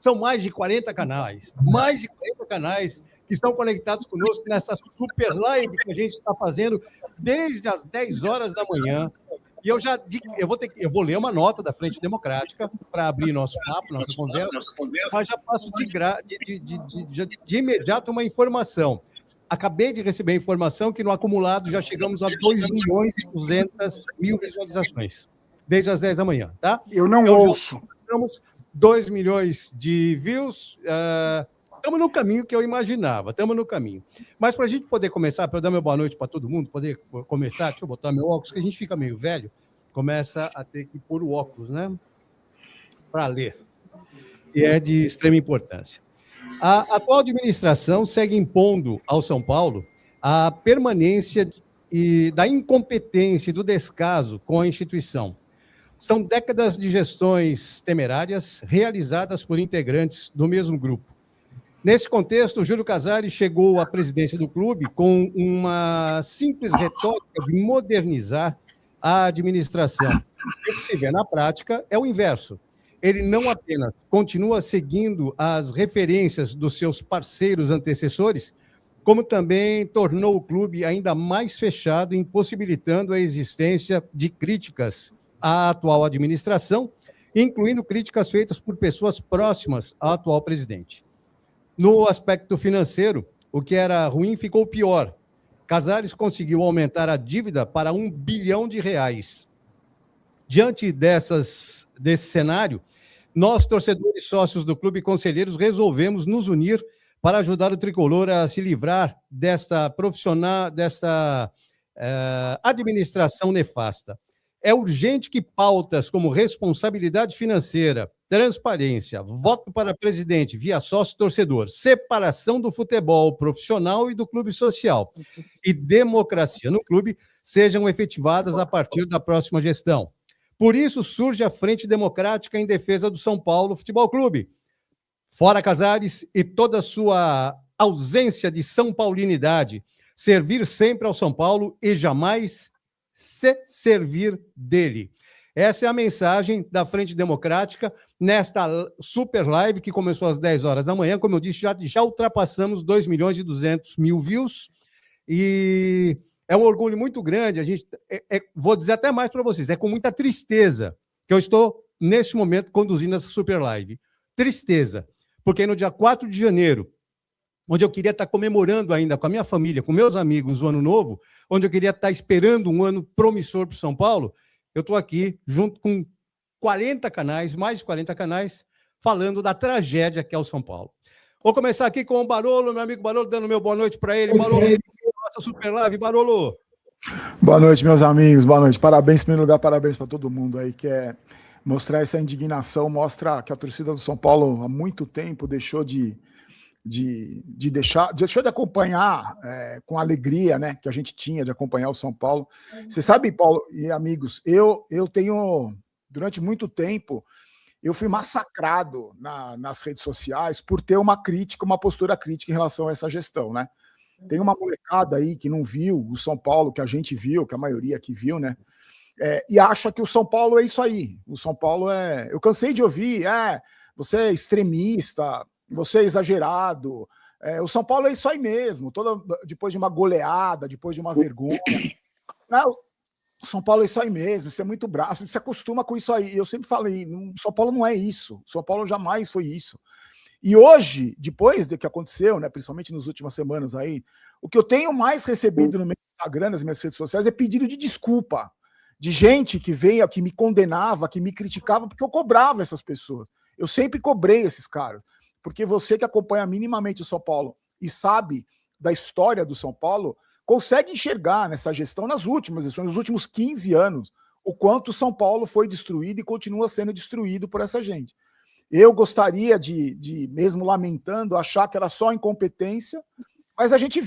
São mais de 40 canais, que estão conectados conosco nessa super live que a gente está fazendo desde as 10 horas da manhã. E eu vou ler uma nota da Frente Democrática para abrir nosso papo, nossa conversa, mas já passo de imediato uma informação. Acabei de receber a informação que no acumulado já chegamos a 2.200.000 visualizações, desde as 10 da manhã, tá? Eu não ouço. Estamos 2 milhões de views, estamos no caminho que eu imaginava, estamos no caminho. Mas para a gente poder começar, para eu dar meu boa noite para todo mundo, poder começar, deixa eu botar meu óculos, que a gente fica meio velho, começa a ter que pôr o óculos, né? Para ler. E é de extrema importância. A atual administração segue impondo ao São Paulo a permanência da incompetência e do descaso com a instituição. São décadas de gestões temerárias realizadas por integrantes do mesmo grupo. Nesse contexto, Júlio Casares chegou à presidência do clube com uma simples retórica de modernizar a administração. O que se vê na prática é o inverso. Ele não apenas continua seguindo as referências dos seus parceiros antecessores, como também tornou o clube ainda mais fechado, impossibilitando a existência de críticas à atual administração, incluindo críticas feitas por pessoas próximas ao atual presidente. No aspecto financeiro, o que era ruim ficou pior. Casares conseguiu aumentar a dívida para R$1 bilhão. Diante desse cenário, nós, torcedores sócios do clube e conselheiros, resolvemos nos unir para ajudar o tricolor a se livrar desta administração nefasta. É urgente que pautas como responsabilidade financeira, transparência, voto para presidente via sócio-torcedor, separação do futebol profissional e do clube social e democracia no clube sejam efetivadas a partir da próxima gestão. Por isso surge a Frente Democrática em defesa do São Paulo Futebol Clube. Fora Casares e toda a sua ausência de são paulinidade, servir sempre ao São Paulo e jamais se servir dele. Essa é a mensagem da Frente Democrática nesta super live que começou às 10 horas da manhã. Como eu disse, já ultrapassamos 2.200.000 views e é um orgulho muito grande. A gente, vou dizer até mais para vocês, é com muita tristeza que eu estou, neste momento, conduzindo essa super live. Tristeza, porque no dia 4 de janeiro, onde eu queria estar comemorando ainda com a minha família, com meus amigos, o Ano Novo, onde eu queria estar esperando um ano promissor para o São Paulo, eu estou aqui junto com 40 canais, mais de 40 canais, falando da tragédia que é o São Paulo. Vou começar aqui com o Barolo, meu amigo Barolo, dando meu boa noite para ele. Barolo, nossa super live, Barolo. Boa noite, meus amigos, boa noite. Parabéns, em primeiro lugar, parabéns para todo mundo aí que é mostrar essa indignação, mostra que a torcida do São Paulo há muito tempo deixou de acompanhar com a alegria, né, que a gente tinha de acompanhar o São Paulo. Você sabe, Paulo e amigos, eu tenho, durante muito tempo, eu fui massacrado nas redes sociais por ter uma postura crítica em relação a essa gestão, né? Tem uma molecada aí que não viu o São Paulo, que a gente viu, que a maioria aqui viu, né? E acha que o São Paulo é isso aí. O São Paulo é... Eu cansei de ouvir, você é extremista, você é exagerado. O São Paulo é isso aí mesmo. Depois de uma goleada, depois de uma vergonha. Não, o São Paulo é isso aí mesmo. Você é muito bravo, você se acostuma com isso aí. Eu sempre falei, o São Paulo não é isso. O São Paulo jamais foi isso. E hoje, depois do que aconteceu, né, principalmente nas últimas semanas aí, o que eu tenho mais recebido no meu Instagram, nas minhas redes sociais, é pedido de desculpa. De gente que veio, que me condenava, que me criticava, porque eu cobrava essas pessoas. Eu sempre cobrei esses caras. Porque você que acompanha minimamente o São Paulo e sabe da história do São Paulo, consegue enxergar nessa gestão, nas últimos 15 anos, o quanto o São Paulo foi destruído e continua sendo destruído por essa gente. Eu gostaria de mesmo lamentando, achar que era só incompetência, mas a gente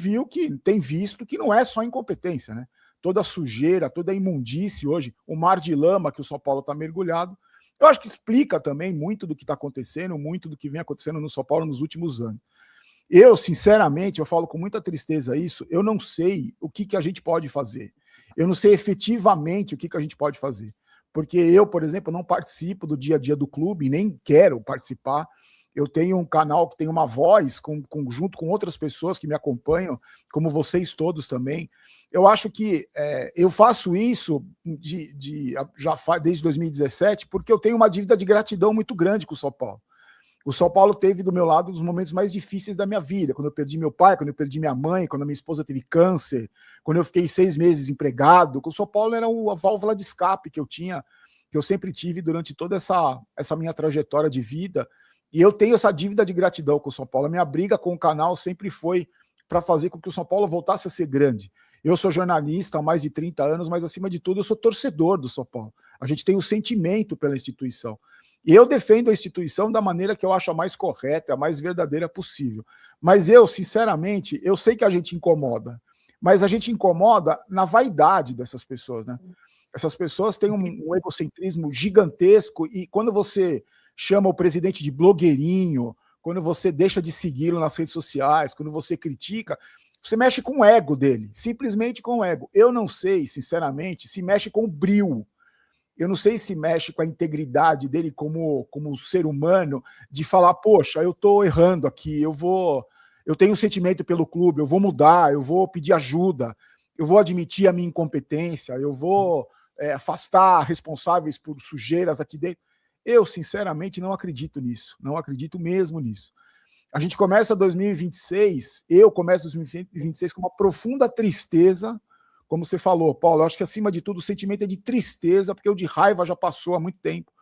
tem visto que não é só incompetência, né? Toda a sujeira, toda a imundície hoje, o mar de lama que o São Paulo está mergulhado, eu acho que explica também muito do que está acontecendo, muito do que vem acontecendo no São Paulo nos últimos anos. Eu, sinceramente, eu falo com muita tristeza isso, eu não sei o que a gente pode fazer. Eu não sei efetivamente o que a gente pode fazer. Porque eu, por exemplo, não participo do dia a dia do clube, nem quero participar. eu tenho um canal que tem uma voz, junto com outras pessoas que me acompanham, como vocês todos também. Eu acho que eu faço isso desde 2017, porque eu tenho uma dívida de gratidão muito grande com o São Paulo. O São Paulo teve do meu lado os momentos mais difíceis da minha vida, quando eu perdi meu pai, quando eu perdi minha mãe, quando a minha esposa teve câncer, quando eu fiquei 6 meses empregado. O São Paulo era a válvula de escape que eu tinha, que eu sempre tive durante toda essa minha trajetória de vida. E eu tenho essa dívida de gratidão com o São Paulo. A minha briga com o canal sempre foi para fazer com que o São Paulo voltasse a ser grande. Eu sou jornalista há mais de 30 anos, mas acima de tudo eu sou torcedor do São Paulo. A gente tem um sentimento pela instituição. E eu defendo a instituição da maneira que eu acho a mais correta, a mais verdadeira possível. Mas eu, sinceramente, eu sei que a gente incomoda, mas a gente incomoda na vaidade dessas pessoas, né? Essas pessoas têm um egocentrismo gigantesco e quando você chama o presidente de blogueirinho, quando você deixa de segui-lo nas redes sociais, quando você critica, você mexe com o ego dele, simplesmente com o ego. Eu não sei, sinceramente, se mexe com o brio. Eu não sei se mexe com a integridade dele como ser humano, de falar, poxa, eu estou errando aqui, eu tenho um sentimento pelo clube, eu vou mudar, eu vou pedir ajuda, eu vou admitir a minha incompetência, eu vou afastar responsáveis por sujeiras aqui dentro. Eu, sinceramente, não acredito nisso, não acredito mesmo nisso. A gente começa 2026, eu começo 2026 com uma profunda tristeza. Como você falou, Paulo, eu acho que acima de tudo o sentimento é de tristeza, porque o de raiva já passou há muito tempo.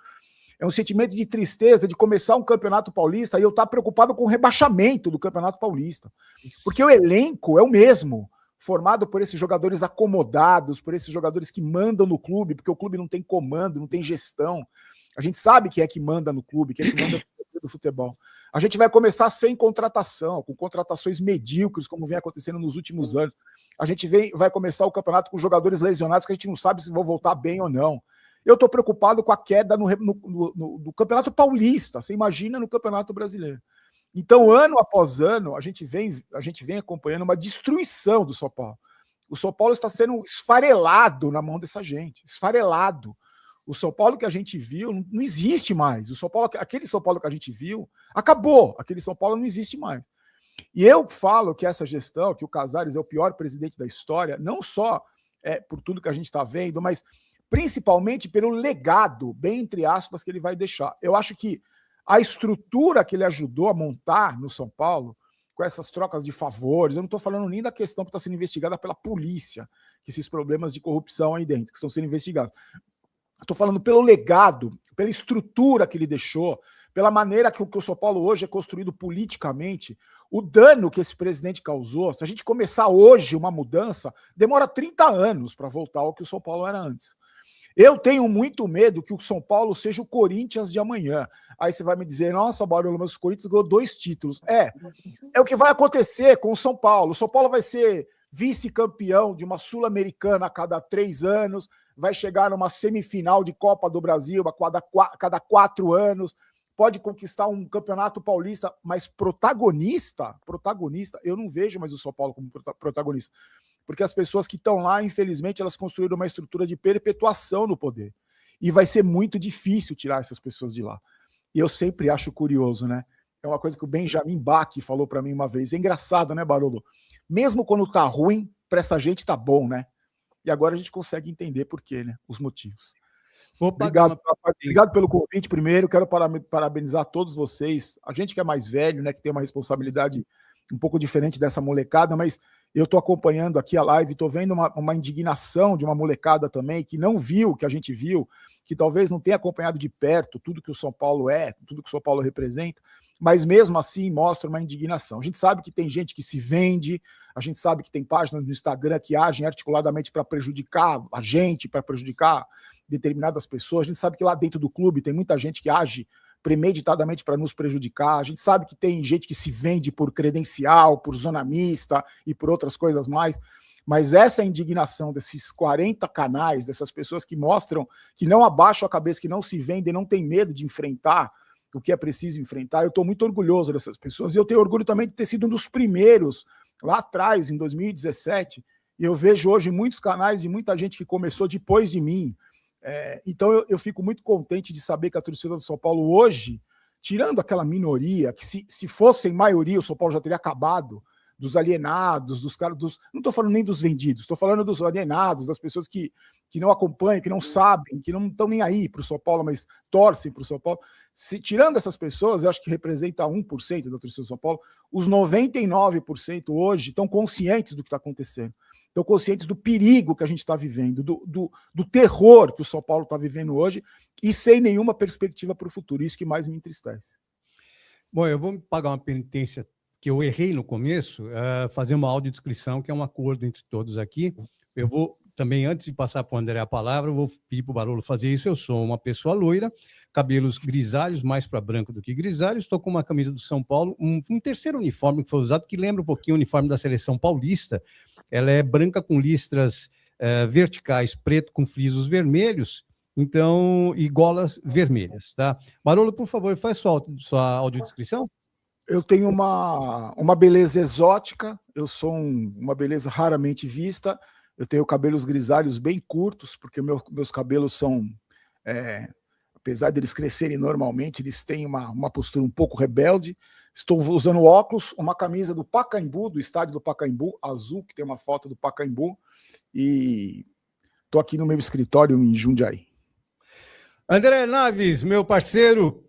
É um sentimento de tristeza de começar um Campeonato Paulista e eu estar preocupado com o rebaixamento do Campeonato Paulista. Porque o elenco é o mesmo, formado por esses jogadores acomodados, por esses jogadores que mandam no clube, porque o clube não tem comando, não tem gestão. A gente sabe quem é que manda no clube, quem é que manda no futebol. A gente vai começar sem contratação, com contratações medíocres, como vem acontecendo nos últimos anos. A gente vai começar o campeonato com jogadores lesionados que a gente não sabe se vão voltar bem ou não. Eu estou preocupado com a queda no Campeonato Paulista, você imagina no Campeonato Brasileiro. Então, ano após ano, a gente vem acompanhando uma destruição do São Paulo. O São Paulo está sendo esfarelado na mão dessa gente, esfarelado. O São Paulo que a gente viu não existe mais. O São Paulo, aquele São Paulo que a gente viu, acabou. Aquele São Paulo não existe mais. E eu falo que essa gestão, que o Casares é o pior presidente da história, não só por tudo que a gente está vendo, mas principalmente pelo legado, bem entre aspas, que ele vai deixar. Eu acho que a estrutura que ele ajudou a montar no São Paulo, com essas trocas de favores, eu não estou falando nem da questão que está sendo investigada pela polícia, que esses problemas de corrupção aí dentro, que estão sendo investigados. Estou falando pelo legado, pela estrutura que ele deixou, pela maneira que o São Paulo hoje é construído politicamente, o dano que esse presidente causou. Se a gente começar hoje uma mudança, demora 30 anos para voltar ao que o São Paulo era antes. Eu tenho muito medo que o São Paulo seja o Corinthians de amanhã. Aí você vai me dizer, nossa, Barolo, mas o Corinthians ganhou 2 títulos. É o que vai acontecer com o São Paulo. O São Paulo vai ser vice-campeão de uma Sul-Americana a cada 3 anos, vai chegar numa semifinal de Copa do Brasil a cada 4 anos, pode conquistar um campeonato paulista, mas protagonista, eu não vejo mais o São Paulo como protagonista, porque as pessoas que estão lá, infelizmente, elas construíram uma estrutura de perpetuação no poder, e vai ser muito difícil tirar essas pessoas de lá. E eu sempre acho curioso, né? É uma coisa que o Benjamin Bach falou para mim uma vez, é engraçado, né, Barolo? Mesmo quando tá ruim, para essa gente tá bom, né? E agora a gente consegue entender por quê, né? Os motivos. Obrigado pelo convite primeiro. Quero parabenizar todos vocês. A gente que é mais velho, né, que tem uma responsabilidade um pouco diferente dessa molecada, mas eu estou acompanhando aqui a live, estou vendo uma indignação de uma molecada também que não viu o que a gente viu, que talvez não tenha acompanhado de perto tudo que o São Paulo é, tudo que o São Paulo representa, mas mesmo assim mostra uma indignação. A gente sabe que tem gente que se vende, a gente sabe que tem páginas no Instagram que agem articuladamente para prejudicar a gente, para prejudicar determinadas pessoas. A gente sabe que lá dentro do clube tem muita gente que age premeditadamente para nos prejudicar. A gente sabe que tem gente que se vende por credencial, por zona mista e por outras coisas mais. Mas essa indignação desses 40 canais, dessas pessoas que mostram que não abaixam a cabeça, que não se vendem, não tem medo de enfrentar o que é preciso enfrentar, eu estou muito orgulhoso dessas pessoas. E eu tenho orgulho também de ter sido um dos primeiros, lá atrás, em 2017, e eu vejo hoje muitos canais e muita gente que começou depois de mim. Então eu fico muito contente de saber que a torcida do São Paulo hoje tirando aquela minoria, que se fossem maioria, o São Paulo já teria acabado, dos alienados, dos caras, não estou falando nem dos vendidos, estou falando dos alienados, das pessoas que não acompanham, que não sabem, que não estão nem aí para o São Paulo, mas torcem para o São Paulo. Tirando essas pessoas, eu acho que representa 1% da torcida do São Paulo, os 99% hoje estão conscientes do que está acontecendo, estão conscientes do perigo que a gente está vivendo, do terror que o São Paulo está vivendo hoje, e sem nenhuma perspectiva para o futuro. Isso que mais me entristece. Bom, eu vou pagar uma penitência que eu errei no começo, fazer uma audiodescrição, que é um acordo entre todos aqui. Eu vou também, antes de passar para o André a palavra, eu vou pedir para o Barolo fazer isso. Eu sou uma pessoa loira, cabelos grisalhos, mais para branco do que grisalhos, estou com uma camisa do São Paulo, um terceiro uniforme que foi usado, que lembra um pouquinho o uniforme da seleção paulista. Ela é branca com listras verticais, preto com frisos vermelhos, então, e golas vermelhas, tá? Barolo, por favor, faz sua audiodescrição. Eu tenho uma beleza exótica, eu sou uma beleza raramente vista, eu tenho cabelos grisalhos bem curtos, porque meus cabelos são, apesar de eles crescerem normalmente, eles têm uma postura um pouco rebelde. Estou usando óculos, uma camisa do Pacaembu, do estádio do Pacaembu, azul, que tem uma foto do Pacaembu, e estou aqui no meu escritório em Jundiaí. André Naves, meu parceiro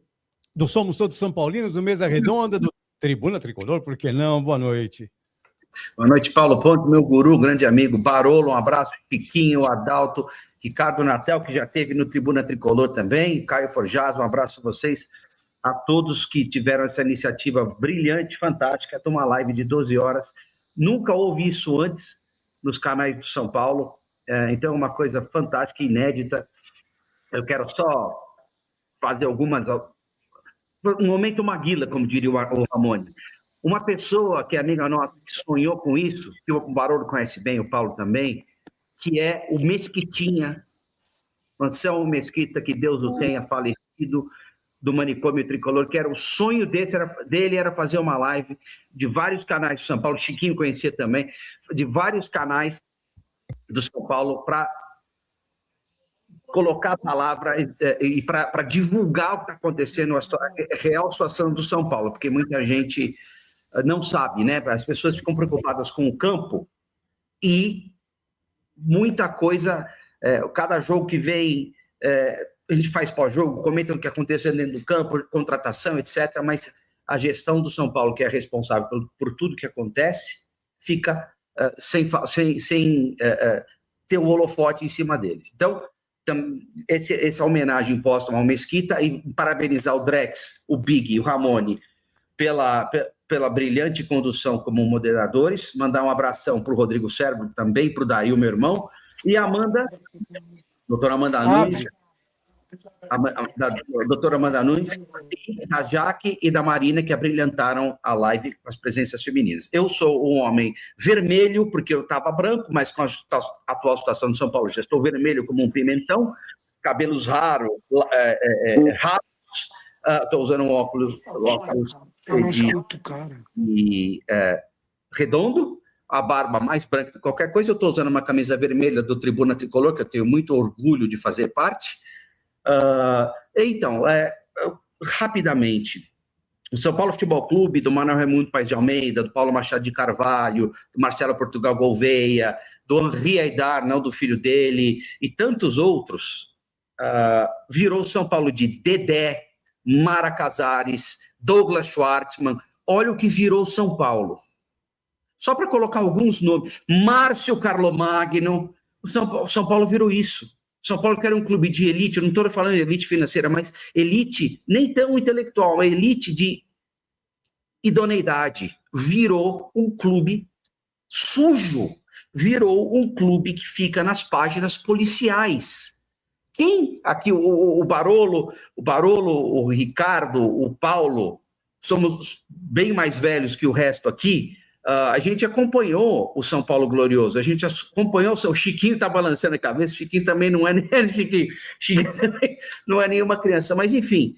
do Somos Todos São Paulinos, do Mesa Redonda, do Tribuna Tricolor, por que não? Boa noite. Boa noite, Paulo Ponte, meu guru, grande amigo, Barolo, um abraço, Piquinho, Adalto, Ricardo Natel, que já esteve no Tribuna Tricolor também, Caio Forjaz, um abraço a vocês, a todos que tiveram essa iniciativa brilhante, fantástica, de uma live de 12 horas. Nunca houve isso antes nos canais do São Paulo, então é uma coisa fantástica, inédita. Eu quero só fazer algumas... Um momento Maguila, como diria o Ramone. Uma pessoa que é amiga nossa, que sonhou com isso, que o Barolo conhece bem, o Paulo também, que é o Mesquitinha, Anselmo Mesquita, que Deus o tenha, falecido, do Manicômio Tricolor, que era o sonho dele era fazer uma live de vários canais de São Paulo, Chiquinho conhecia também, de vários canais do São Paulo para colocar a palavra e para divulgar o que está acontecendo, a real situação do São Paulo, porque muita gente não sabe, né? As pessoas ficam preocupadas com o campo e muita coisa, cada jogo que vem, a gente faz pós-jogo, comenta o que acontece dentro do campo, contratação, etc., mas a gestão do São Paulo, que é responsável por tudo que acontece, fica sem ter o holofote em cima deles. Então, essa homenagem posta ao Mesquita e parabenizar o Drex, o Big e o Ramone pela brilhante condução como moderadores, mandar um abração para o Rodrigo Cérebro, também para o Daí, meu irmão, e a Amanda, doutora Amanda Nunes, da doutora Amanda Nunes, da Jaque e da Marina, que abrilhantaram a live com as presenças femininas. Eu sou um homem vermelho, porque eu estava branco, mas com a atual situação de São Paulo, já estou vermelho como um pimentão, cabelos raros, estou usando um óculos redondo, a barba mais branca de qualquer coisa. Eu estou usando uma camisa vermelha do Tribuna Tricolor, que eu tenho muito orgulho de fazer parte. Então, rapidamente, o São Paulo Futebol Clube, do Manuel Raimundo Paes de Almeida, do Paulo Machado de Carvalho, do Marcelo Portugal Gouveia, do Henri Aidar, não do filho dele, e tantos outros, virou São Paulo de Dedé, Mara Casares, Douglas Schwartzman. Olha o que virou São Paulo. Só para colocar alguns nomes, Márcio Carlomagno, o São Paulo virou isso. São Paulo que era um clube de elite, eu não estou falando de elite financeira, mas elite nem tão intelectual, é elite de idoneidade. Virou um clube sujo, virou um clube que fica nas páginas policiais. Quem aqui, o Barolo, o Ricardo, o Paulo, somos bem mais velhos que o resto aqui. A gente acompanhou o São Paulo glorioso, a gente acompanhou o Chiquinho, está balançando a cabeça, o Chiquinho também não é Chiquinho também não é nenhuma criança, mas enfim,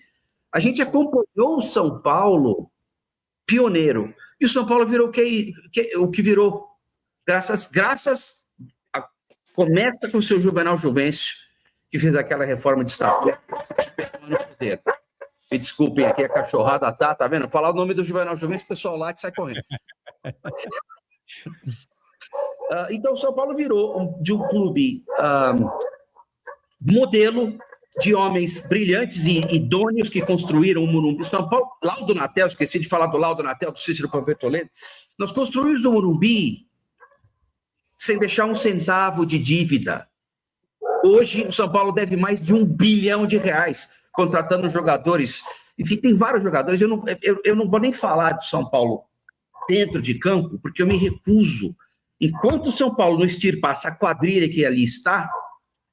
a gente acompanhou o São Paulo pioneiro, e o São Paulo virou o que virou, começa com o seu Juvenal Juvencio, que fez aquela reforma de estatuto no poder. Me desculpem, aqui a cachorrada tá vendo? Falar o nome do Juvenal Juventus, o pessoal lá que sai correndo. Então, o São Paulo virou de um clube modelo de homens brilhantes e idôneos que construíram o Morumbi. São Paulo, Laudo Natel, esqueci de falar do Laudo Natel, do Cícero Pompeu Toledo. Nós construímos o Morumbi sem deixar um centavo de dívida. Hoje, o São Paulo deve mais de R$1 bilhão, contratando jogadores. Enfim, tem vários jogadores. Eu não vou nem falar de São Paulo dentro de campo, porque eu me recuso. Enquanto o São Paulo não extirpar essa quadrilha que ali está,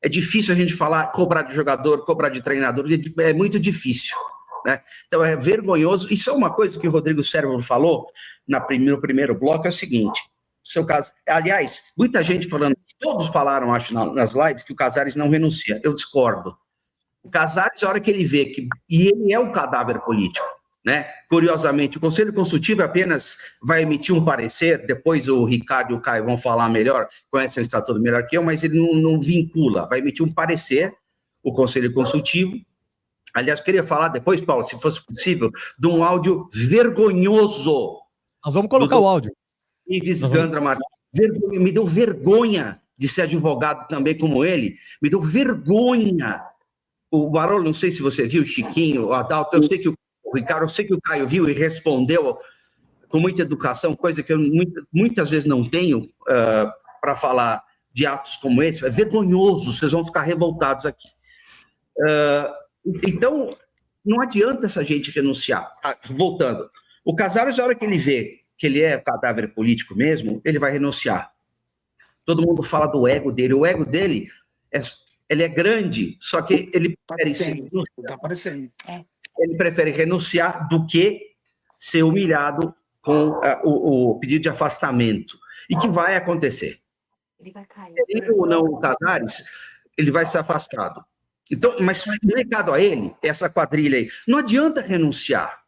é difícil a gente falar, cobrar de jogador, cobrar de treinador, é muito difícil, né? Então é vergonhoso. Isso é uma coisa que o Rodrigo Sérvulo falou no primeiro bloco, é o seguinte, seu caso, aliás, muita gente falando, todos falaram, acho, nas lives, que o Casares não renuncia. Eu discordo. O Casares, a hora que ele vê que... E ele é um cadáver político, né? Curiosamente, o Conselho Consultivo apenas vai emitir um parecer, depois o Ricardo e o Caio vão falar melhor, conhecem o estatuto melhor que eu, mas ele não vincula, vai emitir um parecer, o Conselho Consultivo. Aliás, queria falar depois, Paulo, se fosse possível, de um áudio vergonhoso. Nós vamos colocar o áudio. Ives Gandra Martins. Me deu vergonha de ser advogado também como ele, me deu vergonha. O Barolo, não sei se você viu, o Chiquinho, o Adalto, eu sei que o Ricardo, eu sei que o Caio viu e respondeu com muita educação, coisa que eu muitas vezes não tenho para falar de atos como esse. É vergonhoso, vocês vão ficar revoltados aqui. Então, não adianta essa gente renunciar. Voltando, o Casares, na hora que ele vê que ele é cadáver político mesmo, ele vai renunciar. Todo mundo fala do ego dele. O ego dele, ele é grande, só que ele ele prefere renunciar do que ser humilhado com o pedido de afastamento. E que vai acontecer. Ele vai cair. Ele ou não, o Casares, ele vai ser afastado. Então, mas o recado a ele, essa quadrilha aí, não adianta renunciar.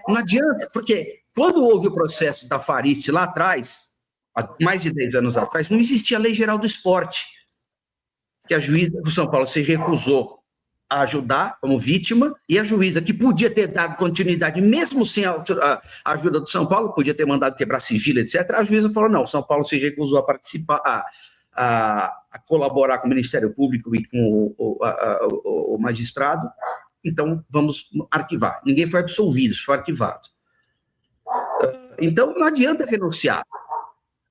Não adianta, porque quando houve o processo da Fariste lá atrás, há mais de 10 anos atrás, não existia a Lei Geral do Esporte, que a juíza do São Paulo se recusou a ajudar como vítima, e a juíza, que podia ter dado continuidade, mesmo sem a ajuda do São Paulo, podia ter mandado quebrar sigilo, etc., a juíza falou, não, o São Paulo se recusou a participar, a colaborar com o Ministério Público e com o magistrado, então vamos arquivar. Ninguém foi absolvido, foi arquivado. Então, não adianta renunciar.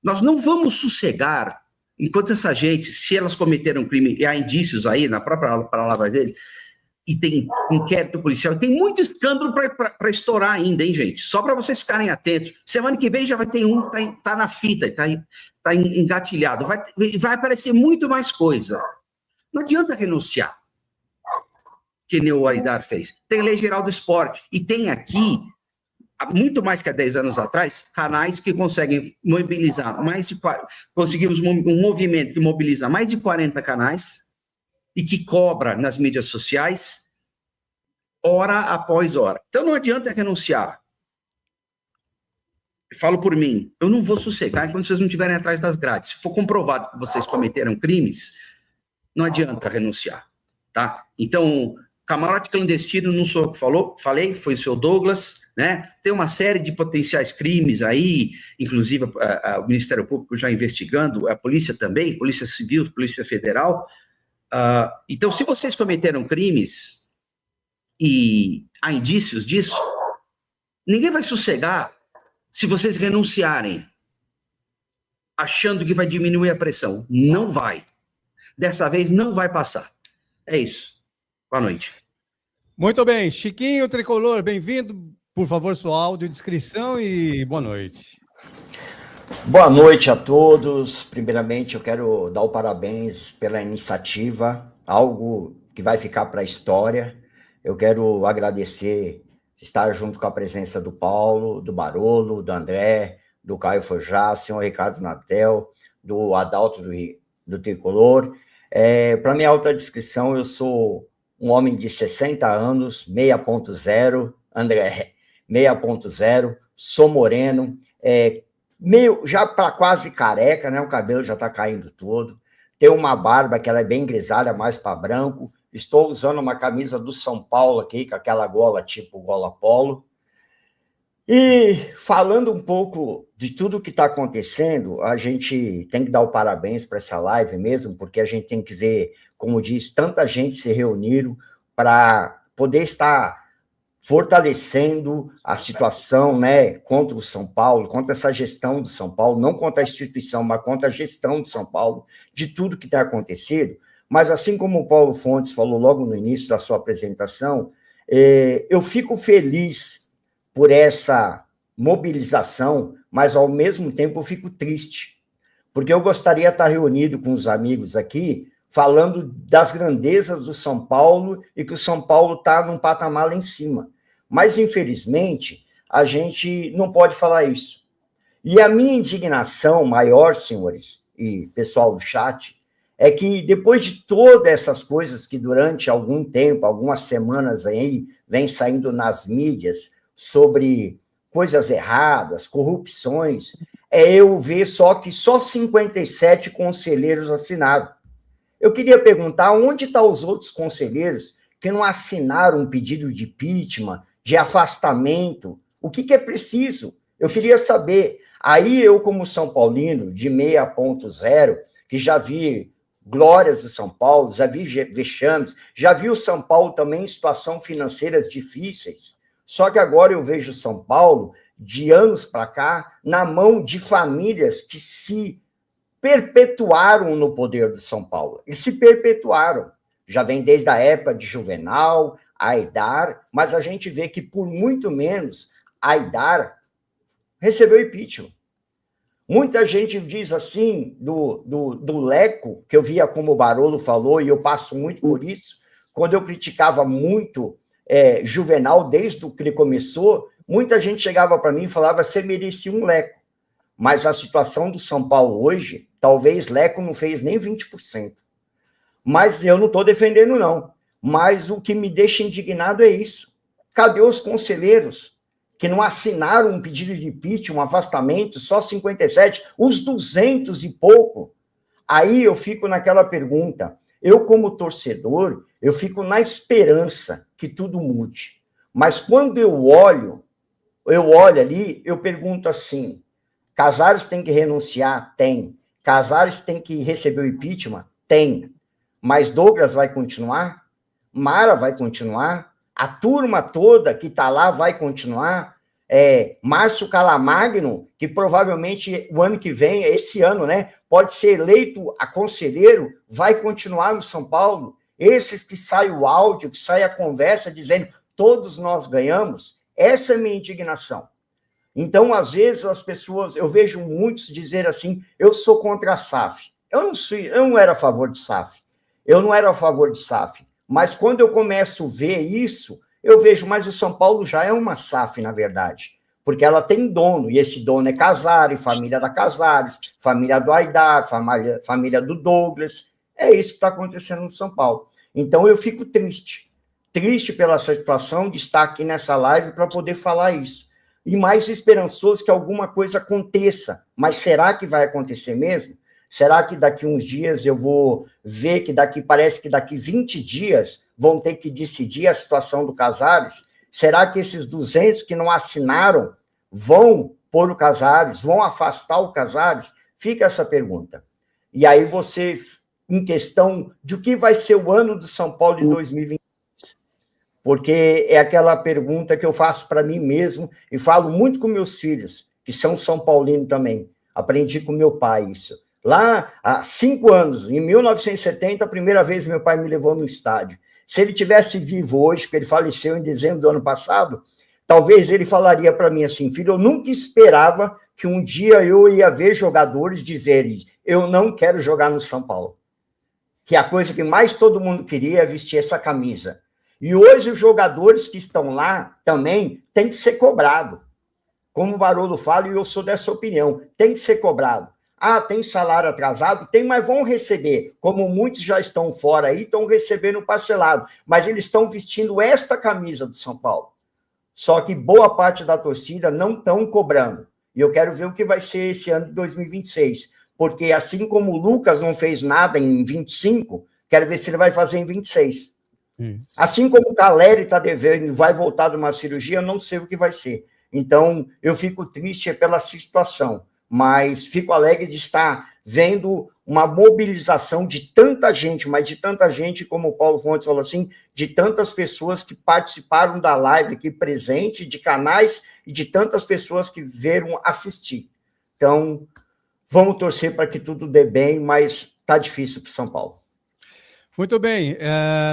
Nós não vamos sossegar enquanto essa gente, se elas cometeram crime, e há indícios aí, na própria palavra dele, e tem inquérito policial, tem muito escândalo para estourar ainda, hein, gente? Só para vocês ficarem atentos. Semana que vem já vai ter um, tá na fita, tá engatilhado. Vai aparecer muito mais coisa. Não adianta renunciar, que nem o Aidar fez. Tem Lei Geral do Esporte, e tem aqui, muito mais que há 10 anos atrás, canais que conseguem mobilizar conseguimos um movimento que mobiliza mais de 40 canais e que cobra nas mídias sociais hora após hora. Então não adianta renunciar. Eu falo por mim, eu não vou sossegar enquanto vocês não estiverem atrás das grades. Se for comprovado que vocês cometeram crimes, não adianta renunciar, tá? Então, camarote clandestino não sou eu que falei, foi o seu Douglas, né? Tem uma série de potenciais crimes aí, inclusive o Ministério Público já investigando, a polícia também, Polícia Civil, Polícia Federal. Então, se vocês cometeram crimes e há indícios disso, ninguém vai sossegar se vocês renunciarem, achando que vai diminuir a pressão. Não vai. Dessa vez não vai passar. É isso. Boa noite. Muito bem. Chiquinho Tricolor, bem-vindo. Por favor, sua audiodescrição e boa noite. Boa noite a todos. Primeiramente, eu quero dar o parabéns pela iniciativa, algo que vai ficar para a história. Eu quero agradecer estar junto com a presença do Paulo, do Barolo, do André, do Caio Forjá, senhor Ricardo Natel, do Adalto do Tricolor. Para minha autodescrição, eu sou um homem de 60 anos, 6.0, André, 6.0, sou moreno, meio já para quase careca, né? O cabelo já está caindo todo, tenho uma barba que ela é bem grisalha, mais para branco, Estou usando uma camisa do São Paulo aqui, com aquela gola tipo gola polo. E falando um pouco de tudo que está acontecendo, a gente tem que dar o parabéns para essa live mesmo, porque a gente tem que ver, como diz, tanta gente se reuniram para poder estar fortalecendo a situação, né, contra o São Paulo, contra essa gestão do São Paulo, não contra a instituição, mas contra a gestão do São Paulo, de tudo que está acontecendo. Mas assim como o Paulo Fontes falou logo no início da sua apresentação, eu fico feliz por essa mobilização, mas ao mesmo tempo eu fico triste, porque eu gostaria de estar reunido com os amigos aqui, falando das grandezas do São Paulo e que o São Paulo está num patamar lá em cima. Mas, infelizmente, a gente não pode falar isso. E a minha indignação maior, senhores e pessoal do chat, é que depois de todas essas coisas que durante algum tempo, algumas semanas aí, vem saindo nas mídias sobre coisas erradas, corrupções, eu ver só que só 57 conselheiros assinaram. Eu queria perguntar onde estão os outros conselheiros que não assinaram um pedido de impeachment, de afastamento. O que é preciso? Eu queria saber. Aí eu, como São Paulino, de 6.0, que já vi glórias do São Paulo, já vi vexames, já vi o São Paulo também em situações financeiras difíceis. Só que agora eu vejo o São Paulo, de anos para cá, na mão de famílias que se perpetuaram no poder de São Paulo. E se perpetuaram. Já vem desde a época de Juvenal, Aidar, mas a gente vê que, por muito menos, Aidar recebeu impeachment. Muita gente diz assim, do Leco, que eu via como o Barolo falou, e eu passo muito por isso, quando eu criticava muito Juvenal, desde que ele começou, muita gente chegava para mim e falava que você merecia um Leco. Mas a situação do São Paulo hoje, talvez Leco não fez nem 20%. Mas eu não estou defendendo, não. Mas o que me deixa indignado é isso. Cadê os conselheiros que não assinaram um pedido de impeachment, um afastamento, só 57, os 200 e pouco? Aí eu fico naquela pergunta. Eu, como torcedor, eu fico na esperança que tudo mude. Mas quando eu olho ali, eu pergunto assim, Casares tem que renunciar? Tem. Casares tem que receber o impeachment? Tem. Mas Douglas vai continuar? Mara vai continuar? A turma toda que está lá vai continuar? Márcio Calamagno, que provavelmente o ano que vem, esse ano, né, pode ser eleito a conselheiro, vai continuar no São Paulo? Esses que sai o áudio, que sai a conversa dizendo todos nós ganhamos, essa é a minha indignação. Então, às vezes, as pessoas, eu vejo muitos dizer assim, eu sou contra a SAF. Eu não era a favor de SAF. Eu não era a favor de SAF. Mas quando eu começo a ver isso, eu vejo, mas o São Paulo já é uma SAF, na verdade. Porque ela tem dono, e esse dono é Casares, família da Casares, família do Aidar, família do Douglas. É isso que está acontecendo no São Paulo. Então, eu fico triste pela situação de estar aqui nessa live para poder falar isso. E mais esperançoso que alguma coisa aconteça. Mas será que vai acontecer mesmo? Será que daqui uns dias eu vou ver que parece que daqui 20 dias vão ter que decidir a situação do Casares? Será que esses 200 que não assinaram vão pôr o Casares, vão afastar o Casares? Fica essa pergunta. E aí você, em questão de o que vai ser o ano do São Paulo de 2020, porque é aquela pergunta que eu faço para mim mesmo e falo muito com meus filhos, que são São Paulinos também. Aprendi com meu pai isso. Lá, há 5 anos, em 1970, a primeira vez meu pai me levou no estádio. Se ele tivesse vivo hoje, porque ele faleceu em dezembro do ano passado, talvez ele falaria para mim assim, filho, eu nunca esperava que um dia eu ia ver jogadores dizerem, eu não quero jogar no São Paulo. Que a coisa que mais todo mundo queria é vestir essa camisa. E hoje os jogadores que estão lá também têm que ser cobrados. Como o Barolo fala, e eu sou dessa opinião, tem que ser cobrado. Ah, tem salário atrasado? Tem, mas vão receber. Como muitos já estão fora aí, estão recebendo parcelado. Mas eles estão vestindo esta camisa do São Paulo. Só que boa parte da torcida não estão cobrando. E eu quero ver o que vai ser esse ano de 2026. Porque assim como o Lucas não fez nada em 25, quero ver se ele vai fazer em 26. Assim como o Caleri está devendo e vai voltar de uma cirurgia, eu não sei o que vai ser. Então, eu fico triste pela situação, mas fico alegre de estar vendo uma mobilização de tanta gente, mas de tanta gente, como o Paulo Fontes falou assim, de tantas pessoas que participaram da live aqui presente, de canais e de tantas pessoas que vieram assistir. Então, vamos torcer para que tudo dê bem, mas está difícil para o São Paulo. Muito bem,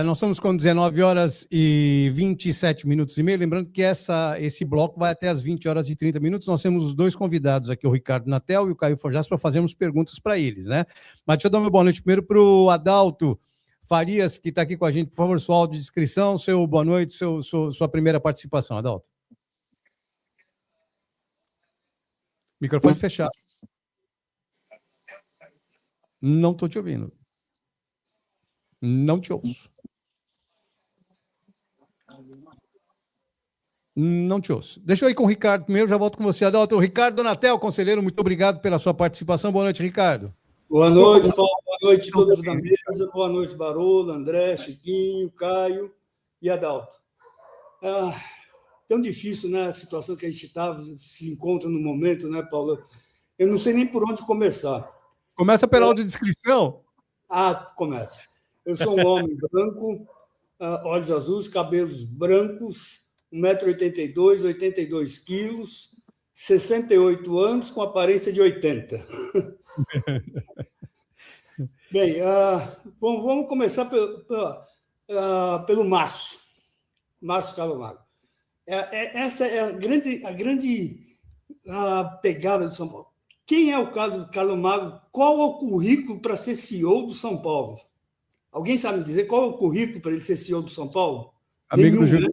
nós estamos com 19 horas e 27 minutos e meio, lembrando que esse bloco vai até as 20 horas e 30 minutos, nós temos os dois convidados aqui, o Ricardo Natel e o Caio Forjas, para fazermos perguntas para eles, né? Mas deixa eu dar uma boa noite primeiro para o Adalto Farias, que está aqui com a gente, por favor, sua audiodescrição, seu boa noite, sua primeira participação, Adalto. Microfone fechado. Não estou te ouvindo. Não te ouço. Não te ouço. Deixa eu ir com o Ricardo primeiro, já volto com você, Adalto. O Ricardo Natel, conselheiro, muito obrigado pela sua participação. Boa noite, Ricardo. Boa noite, Paulo. Boa noite a todos da mesa. Boa noite, Barolo, André, Chiquinho, Caio e Adalto. Tão difícil, né, a situação que a gente se encontra no momento, né, Paulo? Eu não sei nem por onde começar. Começa pela audiodescrição. Começa. Eu sou um homem branco, olhos azuis, cabelos brancos, 1,82 m, 82 quilos, 68 anos, com aparência de 80. Bem, vamos começar pelo Márcio Carlos Magno. Essa é a grande pegada do São Paulo. Quem é o Carlos Magno? Qual é o currículo para ser CEO do São Paulo? Alguém sabe me dizer qual é o currículo para ele ser CEO do São Paulo? Amigo Nenhum, do Júlio né?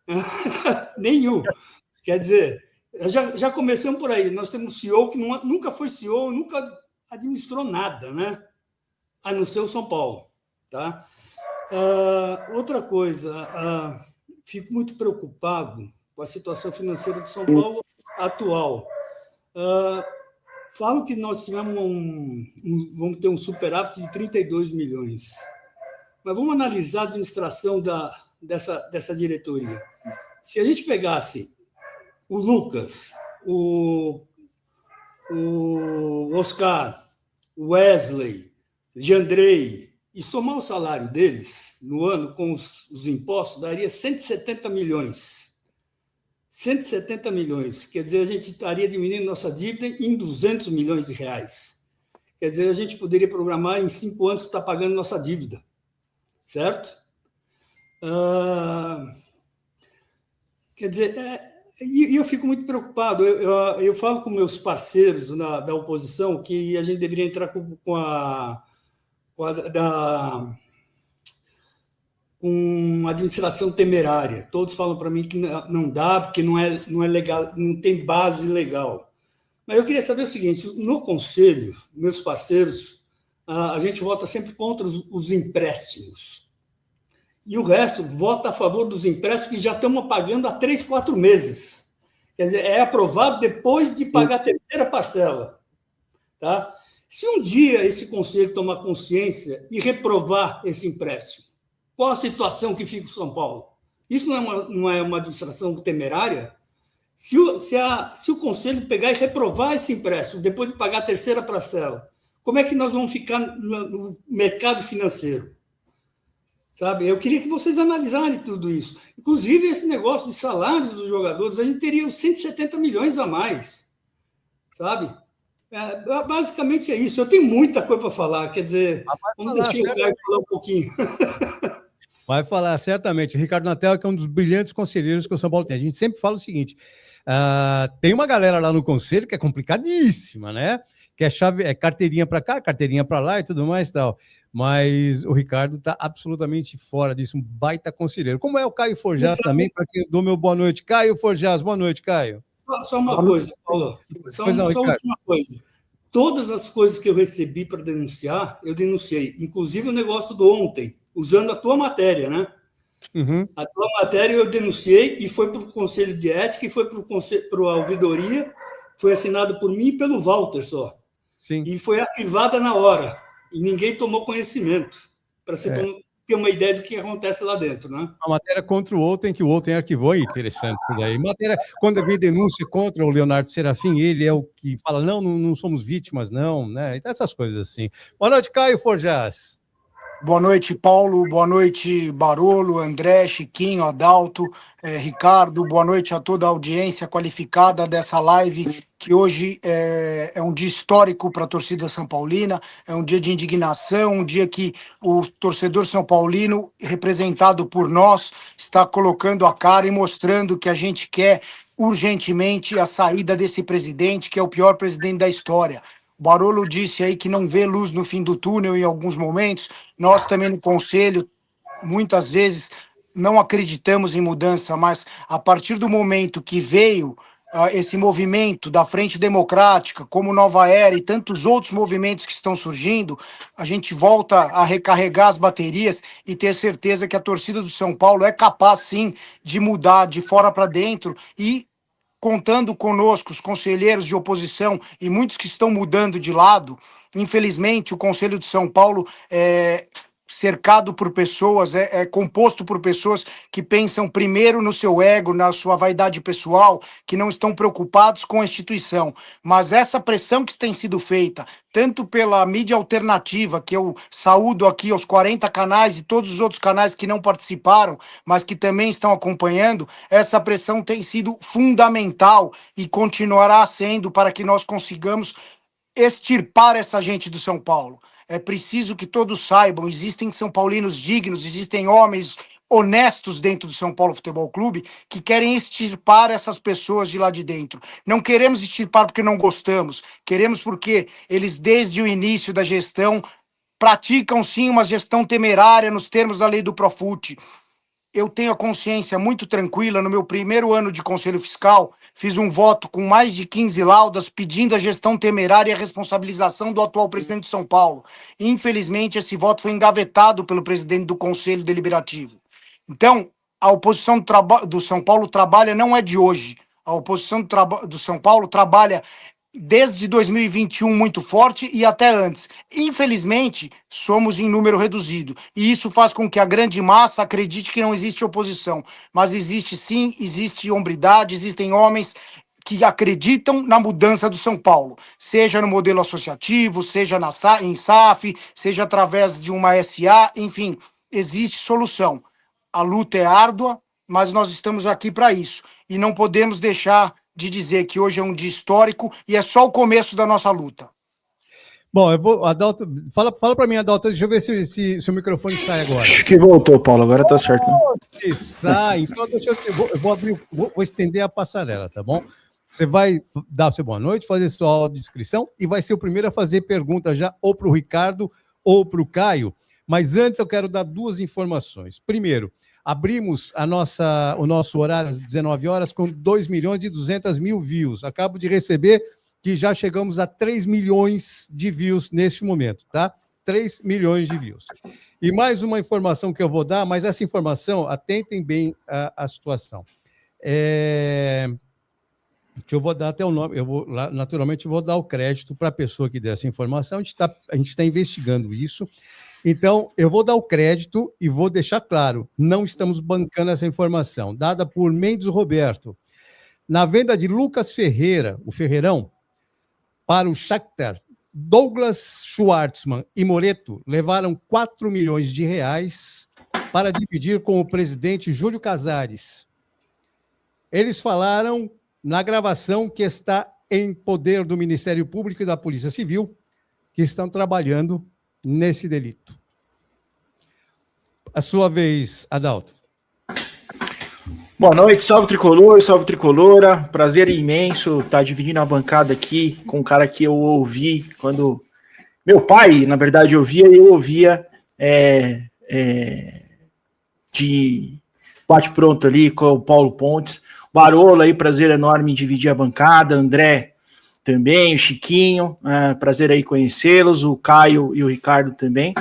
Casares. Nenhum. Quer dizer, já começamos por aí. Nós temos um CEO que nunca foi CEO, nunca administrou nada, né? A não ser o São Paulo. Tá? Outra coisa, fico muito preocupado com a situação financeira do São Paulo atual. Falam que nós tivemos vamos ter um superávit de 32 milhões. Mas vamos analisar a administração dessa diretoria. Se a gente pegasse o Lucas, o Oscar, o Wesley, o Jandrei, e somar o salário deles no ano com os impostos, daria 170 milhões. 170 milhões. Quer dizer, a gente estaria diminuindo nossa dívida em 200 milhões de reais. Quer dizer, a gente poderia programar em 5 anos para estar pagando nossa dívida. Certo? Quer dizer, e eu fico muito preocupado. Eu falo com meus parceiros da oposição que a gente deveria entrar com uma administração temerária. Todos falam para mim que não dá, porque não é legal, não tem base legal. Mas eu queria saber o seguinte: no Conselho, meus parceiros, a gente vota sempre contra os empréstimos. E o resto vota a favor dos empréstimos que já estamos pagando há 3, 4 meses. Quer dizer, é aprovado depois de pagar a terceira parcela. Tá? Se um dia esse Conselho tomar consciência e reprovar esse empréstimo, qual a situação que fica o São Paulo? Isso não é uma administração temerária? Se o Conselho pegar e reprovar esse empréstimo depois de pagar a terceira parcela, como é que nós vamos ficar no mercado financeiro? Sabe? Eu queria que vocês analisassem tudo isso. Inclusive, esse negócio de salários dos jogadores, a gente teria 170 milhões a mais. Sabe? Basicamente é isso. Eu tenho muita coisa para falar. Quer dizer, vamos deixar o Caio falar um pouquinho. Vai falar, certamente. Ricardo Natel, que é um dos brilhantes conselheiros que o São Paulo tem. A gente sempre fala o seguinte, tem uma galera lá no conselho que é complicadíssima, né? Que é carteirinha para cá, carteirinha para lá e tudo mais e tal. Mas o Ricardo está absolutamente fora disso, um baita conselheiro. Como é o Caio Forjas também, para que eu dou meu boa noite. Caio Forjas, boa noite, Caio. Só uma coisa, Paulo. Só uma última coisa. Todas as coisas que eu recebi para denunciar, eu denunciei. Inclusive o negócio do ontem, usando a tua matéria, né? Uhum. A tua matéria eu denunciei e foi para o Conselho de Ética e foi para a ouvidoria, foi assinado por mim e pelo Walter só. Sim. E foi arquivada na hora. E ninguém tomou conhecimento. ter uma ideia do que acontece lá dentro, né? A matéria contra o Outem, que o Outem arquivou, é interessante isso daí. Matéria, quando havia denúncia contra o Leonardo Serafim, ele é o que fala, não somos vítimas, não, né? Então, essas coisas assim. Boa noite, Caio Forjás. Boa noite, Paulo. Boa noite, Barolo, André, Chiquinho, Adalto, Ricardo. Boa noite a toda a audiência qualificada dessa live, que hoje é um dia histórico para a torcida São Paulina, é um dia de indignação, um dia que o torcedor São Paulino, representado por nós, está colocando a cara e mostrando que a gente quer urgentemente a saída desse presidente, que é o pior presidente da história. O Barolo disse aí que não vê luz no fim do túnel em alguns momentos. Nós também no Conselho, muitas vezes, não acreditamos em mudança, mas a partir do momento que veio esse movimento da Frente Democrática, como Nova Era e tantos outros movimentos que estão surgindo, a gente volta a recarregar as baterias e ter certeza que a torcida do São Paulo é capaz, sim, de mudar de fora para dentro e contando conosco, os conselheiros de oposição e muitos que estão mudando de lado. Infelizmente, o Conselho de São Paulo é cercado por pessoas, é composto por pessoas que pensam primeiro no seu ego, na sua vaidade pessoal, que não estão preocupados com a instituição. Mas essa pressão que tem sido feita, tanto pela mídia alternativa, que eu saúdo aqui aos 40 canais e todos os outros canais que não participaram, mas que também estão acompanhando, essa pressão tem sido fundamental e continuará sendo para que nós consigamos extirpar essa gente do São Paulo. É preciso que todos saibam, existem São Paulinos dignos, existem homens honestos dentro do São Paulo Futebol Clube que querem extirpar essas pessoas de lá de dentro. Não queremos extirpar porque não gostamos, queremos porque eles, desde o início da gestão, praticam sim uma gestão temerária nos termos da lei do Profut. Eu tenho a consciência muito tranquila. No meu primeiro ano de Conselho Fiscal, fiz um voto com mais de 15 laudas pedindo a gestão temerária e a responsabilização do atual presidente de São Paulo. Infelizmente, esse voto foi engavetado pelo presidente do Conselho Deliberativo. Então, a oposição do São Paulo trabalha não é de hoje. A oposição do São Paulo trabalha desde 2021 muito forte e até antes. Infelizmente, somos em número reduzido. E isso faz com que a grande massa acredite que não existe oposição. Mas existe sim, existe hombridade, existem homens que acreditam na mudança do São Paulo. Seja no modelo associativo, seja em SAF, seja através de uma SA, enfim, existe solução. A luta é árdua, mas nós estamos aqui para isso. E não podemos deixar de dizer que hoje é um dia histórico e é só o começo da nossa luta. Bom, eu vou, Adalto, fala para mim, Adalto, deixa eu ver se o microfone sai agora. Acho que voltou, Paulo, agora tá certo. Se sai, então deixa eu vou abrir, vou estender a passarela, tá bom? Você vai dar sua boa noite, fazer sua audiodescrição e vai ser o primeiro a fazer pergunta já ou para o Ricardo ou para o Caio, mas antes eu quero dar duas informações. Primeiro, abrimos o nosso horário às 19 horas com 2.200.000 views. Acabo de receber que já chegamos a 3 milhões de views neste momento, tá? 3 milhões de views. E mais uma informação que eu vou dar, mas essa informação, atentem bem a situação. Eu vou dar até o nome, naturalmente vou dar o crédito para a pessoa que deu essa informação, a gente está investigando isso. Então, eu vou dar o crédito e vou deixar claro, não estamos bancando essa informação, dada por Mendes Roberto. Na venda de Lucas Ferreira, o Ferreirão, para o Shakhtar, Douglas Schwartzman e Moreto levaram 4 milhões de reais para dividir com o presidente Júlio Casares. Eles falaram na gravação que está em poder do Ministério Público e da Polícia Civil, que estão trabalhando nesse delito. A sua vez, Adalto. Boa noite, salve tricolor, salve tricolora. Prazer imenso estar dividindo a bancada aqui com um cara que eu ouvi quando meu pai, na verdade, ouvia e eu ouvia de bate-pronto ali com o Paulo Pontes. Barolo aí, prazer enorme em dividir a bancada. André também, o Chiquinho, prazer aí conhecê-los, o Caio e o Ricardo também.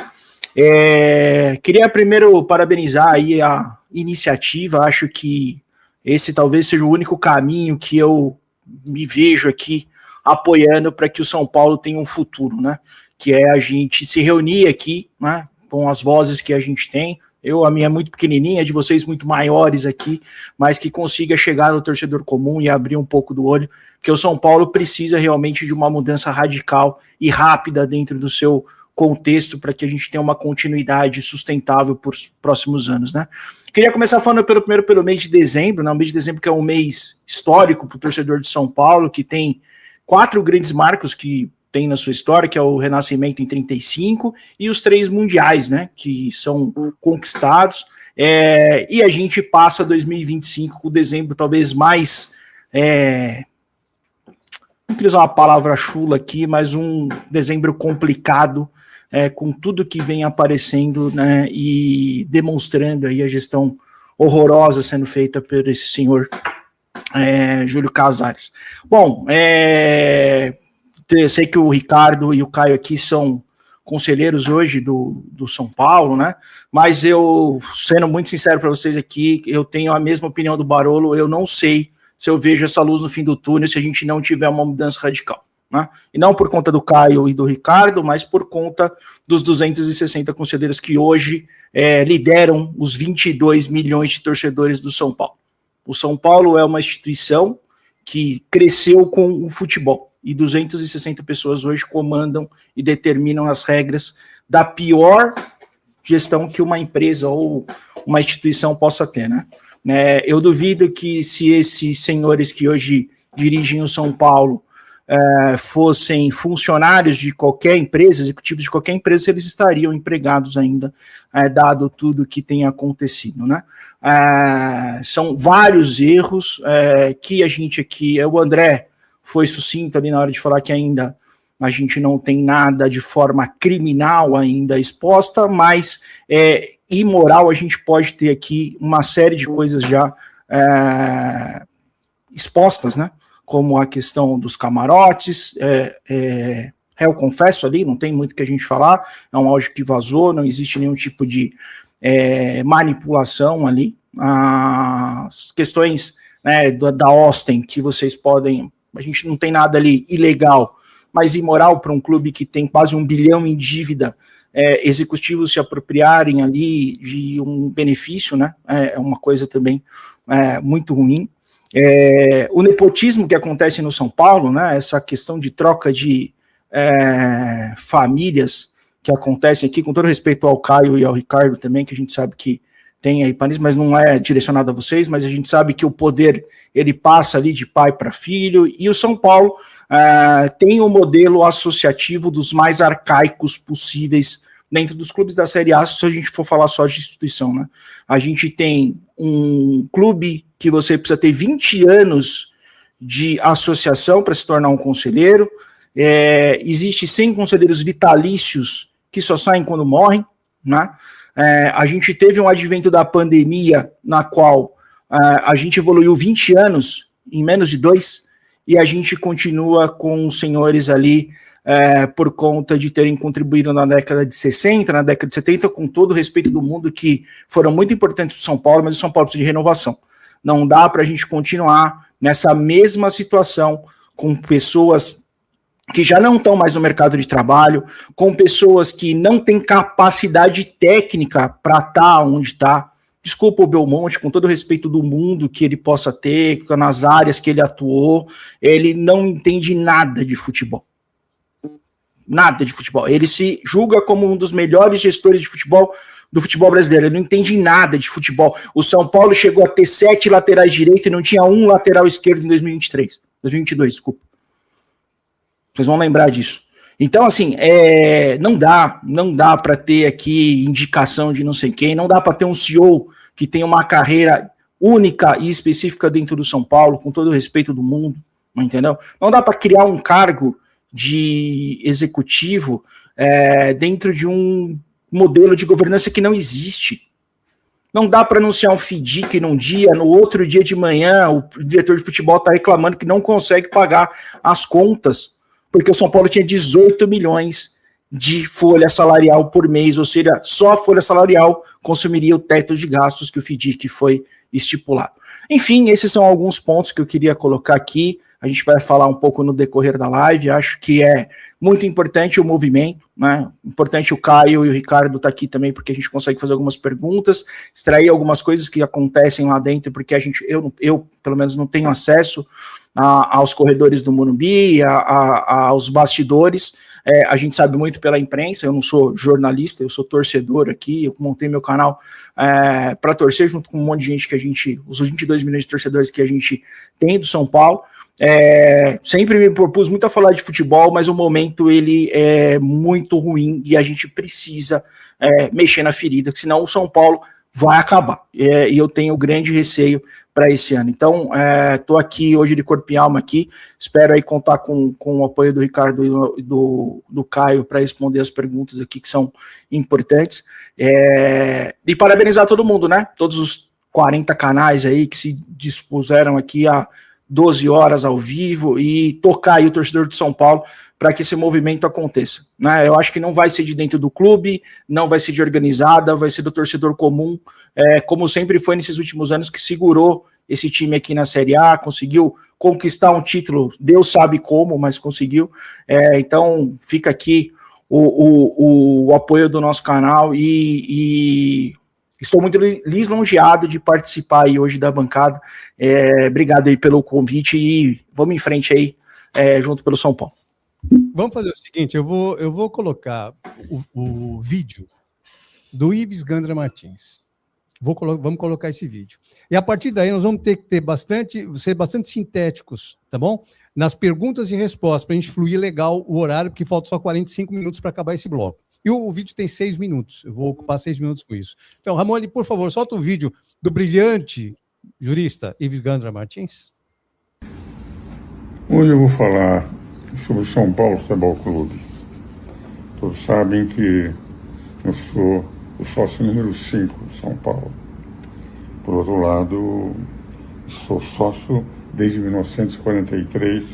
Queria primeiro parabenizar aí a iniciativa, acho que esse talvez seja o único caminho que eu me vejo aqui apoiando para que o São Paulo tenha um futuro, né? Que é a gente se reunir aqui, né, com as vozes que a gente tem. A minha é muito pequenininha, de vocês muito maiores aqui, mas que consiga chegar no torcedor comum e abrir um pouco do olho, porque o São Paulo precisa realmente de uma mudança radical e rápida dentro do seu contexto para que a gente tenha uma continuidade sustentável por os próximos anos, né? Queria começar falando pelo mês de dezembro, né? O mês de dezembro que é um mês histórico para o torcedor de São Paulo, que tem 4 grandes marcos que tem na sua história, que é o Renascimento em 35 e os 3 mundiais, né, que são conquistados, e a gente passa 2025 com o dezembro talvez mais, não queria usar uma palavra chula aqui, mas um dezembro complicado, com tudo que vem aparecendo, né, e demonstrando aí a gestão horrorosa sendo feita por esse senhor Júlio Casares. Bom, eu sei que o Ricardo e o Caio aqui são conselheiros hoje do São Paulo, né? Mas eu, sendo muito sincero para vocês aqui, eu tenho a mesma opinião do Barolo, eu não sei se eu vejo essa luz no fim do túnel se a gente não tiver uma mudança radical, né? E não por conta do Caio e do Ricardo, mas por conta dos 260 conselheiros que hoje lideram os 22 milhões de torcedores do São Paulo. O São Paulo é uma instituição que cresceu com o futebol. E 260 pessoas hoje comandam e determinam as regras da pior gestão que uma empresa ou uma instituição possa ter, né? Eu duvido que se esses senhores que hoje dirigem o São Paulo fossem funcionários de qualquer empresa, executivos de qualquer empresa, eles estariam empregados ainda, dado tudo que tem acontecido, né? São vários erros que a gente aqui, o André foi sucinto ali na hora de falar que ainda a gente não tem nada de forma criminal ainda exposta, mas imoral a gente pode ter aqui uma série de coisas já expostas, né? Como a questão dos camarotes, eu confesso ali, não tem muito que a gente falar, é um áudio que vazou, não existe nenhum tipo de manipulação ali. As questões, né, da Austin, que vocês podem... A gente não tem nada ali ilegal, mas imoral para um clube que tem quase 1 bilhão em dívida, executivos se apropriarem ali de um benefício, né? É uma coisa também muito ruim. O nepotismo que acontece no São Paulo, né? Essa questão de troca de famílias que acontecem aqui, com todo respeito ao Caio e ao Ricardo também, que a gente sabe que tem aí país, mas não é direcionado a vocês, mas a gente sabe que o poder, ele passa ali de pai para filho, e o São Paulo tem um modelo associativo dos mais arcaicos possíveis dentro dos clubes da Série A, se a gente for falar só de instituição, né? A gente tem um clube que você precisa ter 20 anos de associação para se tornar um conselheiro, existe 100 conselheiros vitalícios que só saem quando morrem, né? A gente teve um advento da pandemia na qual a gente evoluiu 20 anos em menos de 2 e a gente continua com os senhores ali por conta de terem contribuído na década de 60, na década de 70, com todo o respeito do mundo, que foram muito importantes para o São Paulo, mas o São Paulo precisa de renovação. Não dá para a gente continuar nessa mesma situação com pessoas que já não estão mais no mercado de trabalho, com pessoas que não têm capacidade técnica para estar onde está. Desculpa o Belmonte, com todo o respeito do mundo que ele possa ter, nas áreas que ele atuou, ele não entende nada de futebol. Nada de futebol. Ele se julga como um dos melhores gestores de futebol do futebol brasileiro. Ele não entende nada de futebol. O São Paulo chegou a ter 7 laterais direitos e não tinha um lateral esquerdo em 2022, desculpa. Vocês vão lembrar disso. Então, assim, não dá para ter aqui indicação de não sei quem, não dá para ter um CEO que tem uma carreira única e específica dentro do São Paulo, com todo o respeito do mundo, entendeu? Não dá para criar um cargo de executivo dentro de um modelo de governança que não existe. Não dá para anunciar um FDIC num dia, no outro dia de manhã o diretor de futebol está reclamando que não consegue pagar as contas, porque o São Paulo tinha 18 milhões de folha salarial por mês, ou seja, só a folha salarial consumiria o teto de gastos que o FDIC foi estipulado. Enfim, esses são alguns pontos que eu queria colocar aqui. a gente vai falar um pouco no decorrer da live. Acho que é muito importante o movimento, né? Importante o Caio e o Ricardo estar aqui também, porque a gente consegue fazer algumas perguntas, extrair algumas coisas que acontecem lá dentro, porque eu pelo menos não tenho acesso aos corredores do Morumbi, aos bastidores. A gente sabe muito pela imprensa. Eu não sou jornalista, eu sou torcedor aqui. Eu montei meu canal para torcer junto com um monte de gente os 22 milhões de torcedores que a gente tem do São Paulo. Sempre me propus muito a falar de futebol, mas o momento ele é muito ruim e a gente precisa mexer na ferida, que senão o São Paulo vai acabar. E eu tenho grande receio para esse ano. Então, estou aqui hoje de corpo e alma aqui. Espero aí contar com o apoio do Ricardo e do Caio para responder as perguntas aqui que são importantes. E parabenizar todo mundo, né? Todos os 40 canais aí que se dispuseram aqui a 12 horas ao vivo e tocar aí o torcedor de São Paulo para que esse movimento aconteça, né? Eu acho que não vai ser de dentro do clube, não vai ser de organizada, vai ser do torcedor comum, como sempre foi nesses últimos anos, que segurou esse time aqui na Série A, conseguiu conquistar um título, Deus sabe como, mas conseguiu. Então fica aqui o apoio do nosso canal e estou muito lisonjeado de participar aí hoje da bancada. Obrigado aí pelo convite e vamos em frente aí junto pelo São Paulo. Vamos fazer o seguinte, eu vou colocar o vídeo do Ives Gandra Martins. Vamos colocar esse vídeo. E a partir daí nós vamos ter que ser bastante sintéticos, tá bom? Nas perguntas e respostas, para a gente fluir legal o horário, porque falta só 45 minutos para acabar esse bloco. E o vídeo tem 6 minutos. Eu vou ocupar 6 minutos com isso. Então, Ramone, por favor, solta um vídeo do brilhante jurista Ives Gandra Martins. Hoje eu vou falar sobre o São Paulo Futebol Clube. Todos sabem que eu sou o sócio número 5 de São Paulo. Por outro lado, sou sócio desde 1943,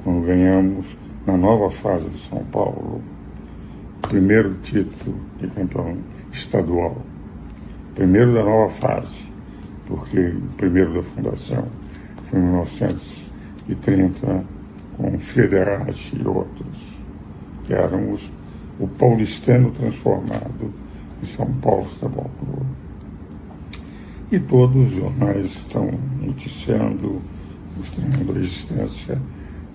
quando ganhamos, na nova fase de São Paulo, o primeiro título de campeão estadual. Primeiro da nova fase, porque o primeiro da fundação foi em 1930, com Federati e outros, que éramos o paulistano transformado em São Paulo Futebol Clube. E todos os jornais estão noticiando, mostrando a existência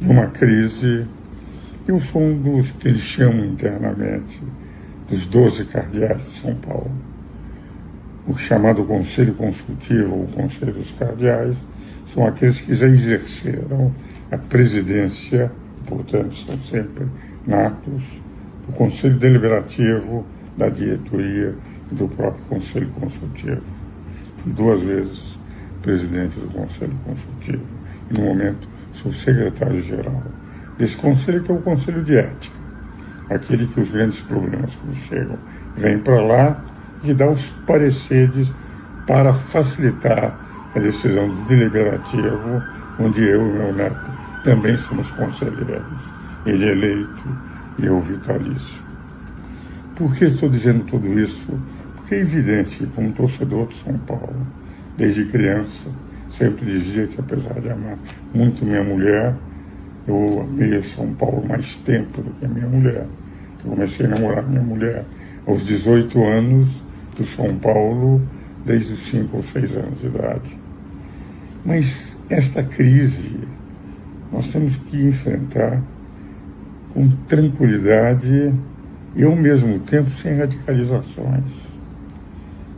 de uma crise. Eu sou um dos que eles chamam internamente dos 12 cardeais de São Paulo. O chamado Conselho Consultivo, ou Conselho dos Cardeais, são aqueles que já exerceram a presidência, portanto, são sempre natos do Conselho Deliberativo, da diretoria e do próprio Conselho Consultivo. Fui 2 vezes presidente do Conselho Consultivo e, no momento, sou secretário-geral desse conselho, que é o Conselho de Ética, aquele que os grandes problemas que chegam vêm para lá e dá os pareceres para facilitar a decisão do deliberativo, onde eu e meu neto também somos conselheiros, ele eleito e eu vitalício. Por que estou dizendo tudo isso? Porque é evidente que, como torcedor de São Paulo, desde criança, sempre dizia que, apesar de amar muito minha mulher, eu amei São Paulo mais tempo do que a minha mulher. Eu comecei a namorar minha mulher aos 18 anos do São Paulo, desde os 5 ou 6 anos de idade. Mas esta crise nós temos que enfrentar com tranquilidade e, ao mesmo tempo, sem radicalizações.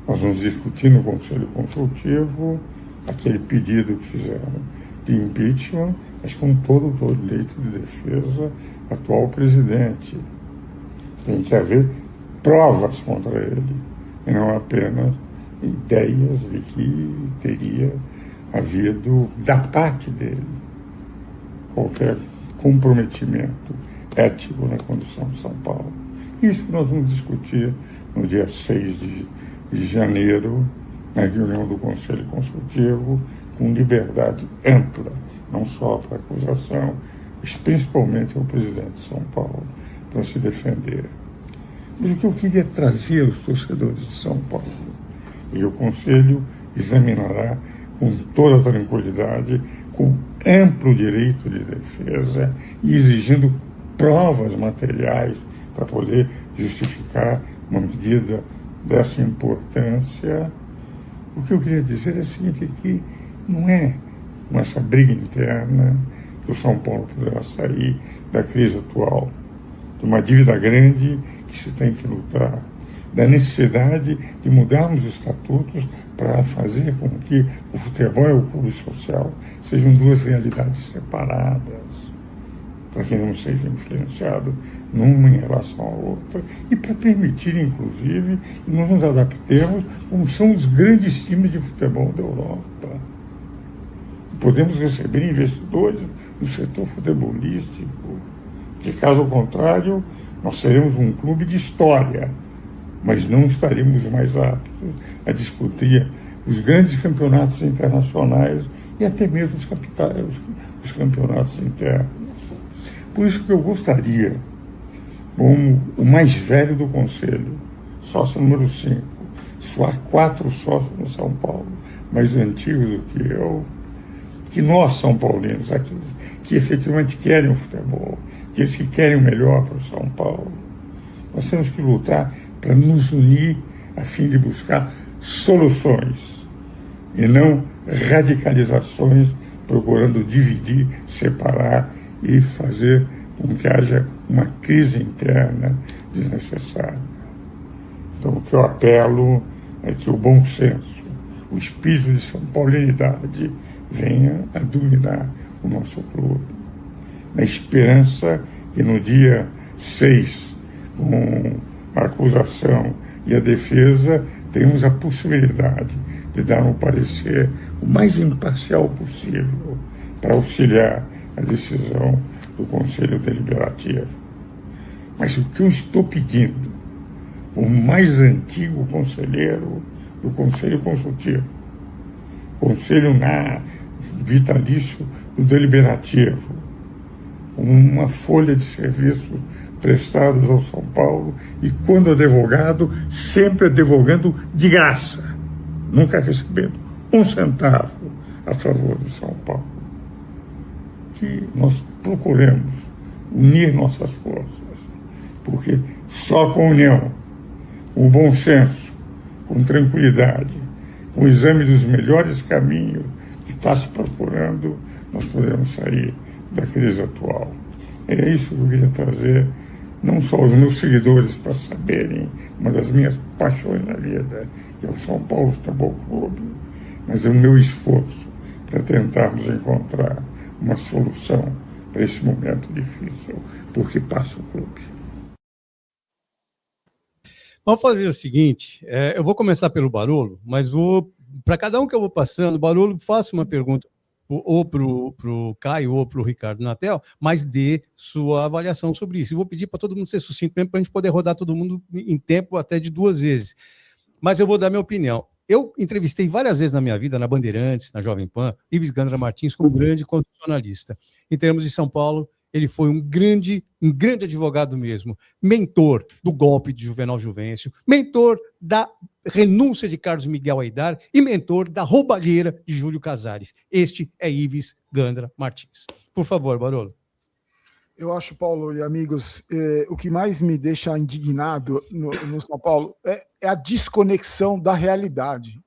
Nós vamos discutir no Conselho Consultivo aquele pedido que fizeram de impeachment, mas com todo o direito de defesa atual presidente. Tem que haver provas contra ele, e não apenas ideias de que teria havido, da parte dele, qualquer comprometimento ético na condição de São Paulo. Isso nós vamos discutir no dia 6 de janeiro, na reunião do Conselho Consultivo, com liberdade ampla, não só para acusação, mas principalmente ao presidente de São Paulo, para se defender. Mas o que eu queria trazer aos torcedores de São Paulo, e o Conselho examinará com toda tranquilidade, com amplo direito de defesa e exigindo provas materiais para poder justificar uma medida dessa importância. O que eu queria dizer é o seguinte, que não é com essa briga interna que o São Paulo poderá sair da crise atual, de uma dívida grande que se tem que lutar, da necessidade de mudarmos os estatutos para fazer com que o futebol e o clube social sejam duas realidades separadas, para que não sejam influenciados numa em relação à outra, e para permitir, inclusive, que nós nos adaptemos como são os grandes times de futebol da Europa. Podemos receber investidores no setor futebolístico, que, caso contrário, nós seremos um clube de história, mas não estaremos mais aptos a disputar os grandes campeonatos internacionais e até mesmo os campeonatos internos. Por isso que eu gostaria, como o mais velho do Conselho, sócio número 5, só há 4 sócios no São Paulo, mais antigos do que eu, que nós, São Paulinos, aqueles que efetivamente querem o futebol, aqueles que querem o melhor para o São Paulo, nós temos que lutar para nos unir a fim de buscar soluções e não radicalizações, procurando dividir, separar e fazer com que haja uma crise interna desnecessária. Então, o que eu apelo é que o bom senso, o espírito de São Paulinidade venha a dominar o nosso clube, na esperança que no dia 6, com a acusação e a defesa, temos a possibilidade de dar um parecer o mais imparcial possível para auxiliar a decisão do Conselho Deliberativo. Mas o que eu estou pedindo, o mais antigo conselheiro do Conselho Consultivo, Conselho vitalício do Deliberativo, uma folha de serviço prestados ao São Paulo e, quando advogado, sempre advogando de graça, nunca recebendo um centavo a favor do São Paulo. Que nós procuremos unir nossas forças, porque só com união, com o bom senso, com tranquilidade, com o exame dos melhores caminhos que está se procurando, nós podemos sair da crise atual. É isso que eu queria trazer, não só aos meus seguidores, para saberem uma das minhas paixões na vida, que é o São Paulo Futebol Clube, mas é o meu esforço para tentarmos encontrar uma solução para esse momento difícil, porque passa o clube. Vamos fazer o seguinte, eu vou começar pelo Barolo, mas para cada um que eu vou passando, Barolo, faça uma pergunta ou para o Caio ou para o Ricardo Natel, mas dê sua avaliação sobre isso. E vou pedir para todo mundo ser sucinto mesmo, para a gente poder rodar todo mundo em tempo até de 2 vezes. Mas eu vou dar minha opinião. Eu entrevistei várias vezes na minha vida, na Bandeirantes, na Jovem Pan, Ives Gandra Martins como grande constitucionalista. Em termos de São Paulo, ele foi um grande advogado mesmo, mentor do golpe de Juvenal Juvencio, mentor da renúncia de Carlos Miguel Aidar e mentor da roubalheira de Júlio Casares. Este é Ives Gandra Martins. Por favor, Barolo. Eu acho, Paulo e amigos, o que mais me deixa indignado no São Paulo é a desconexão da realidade.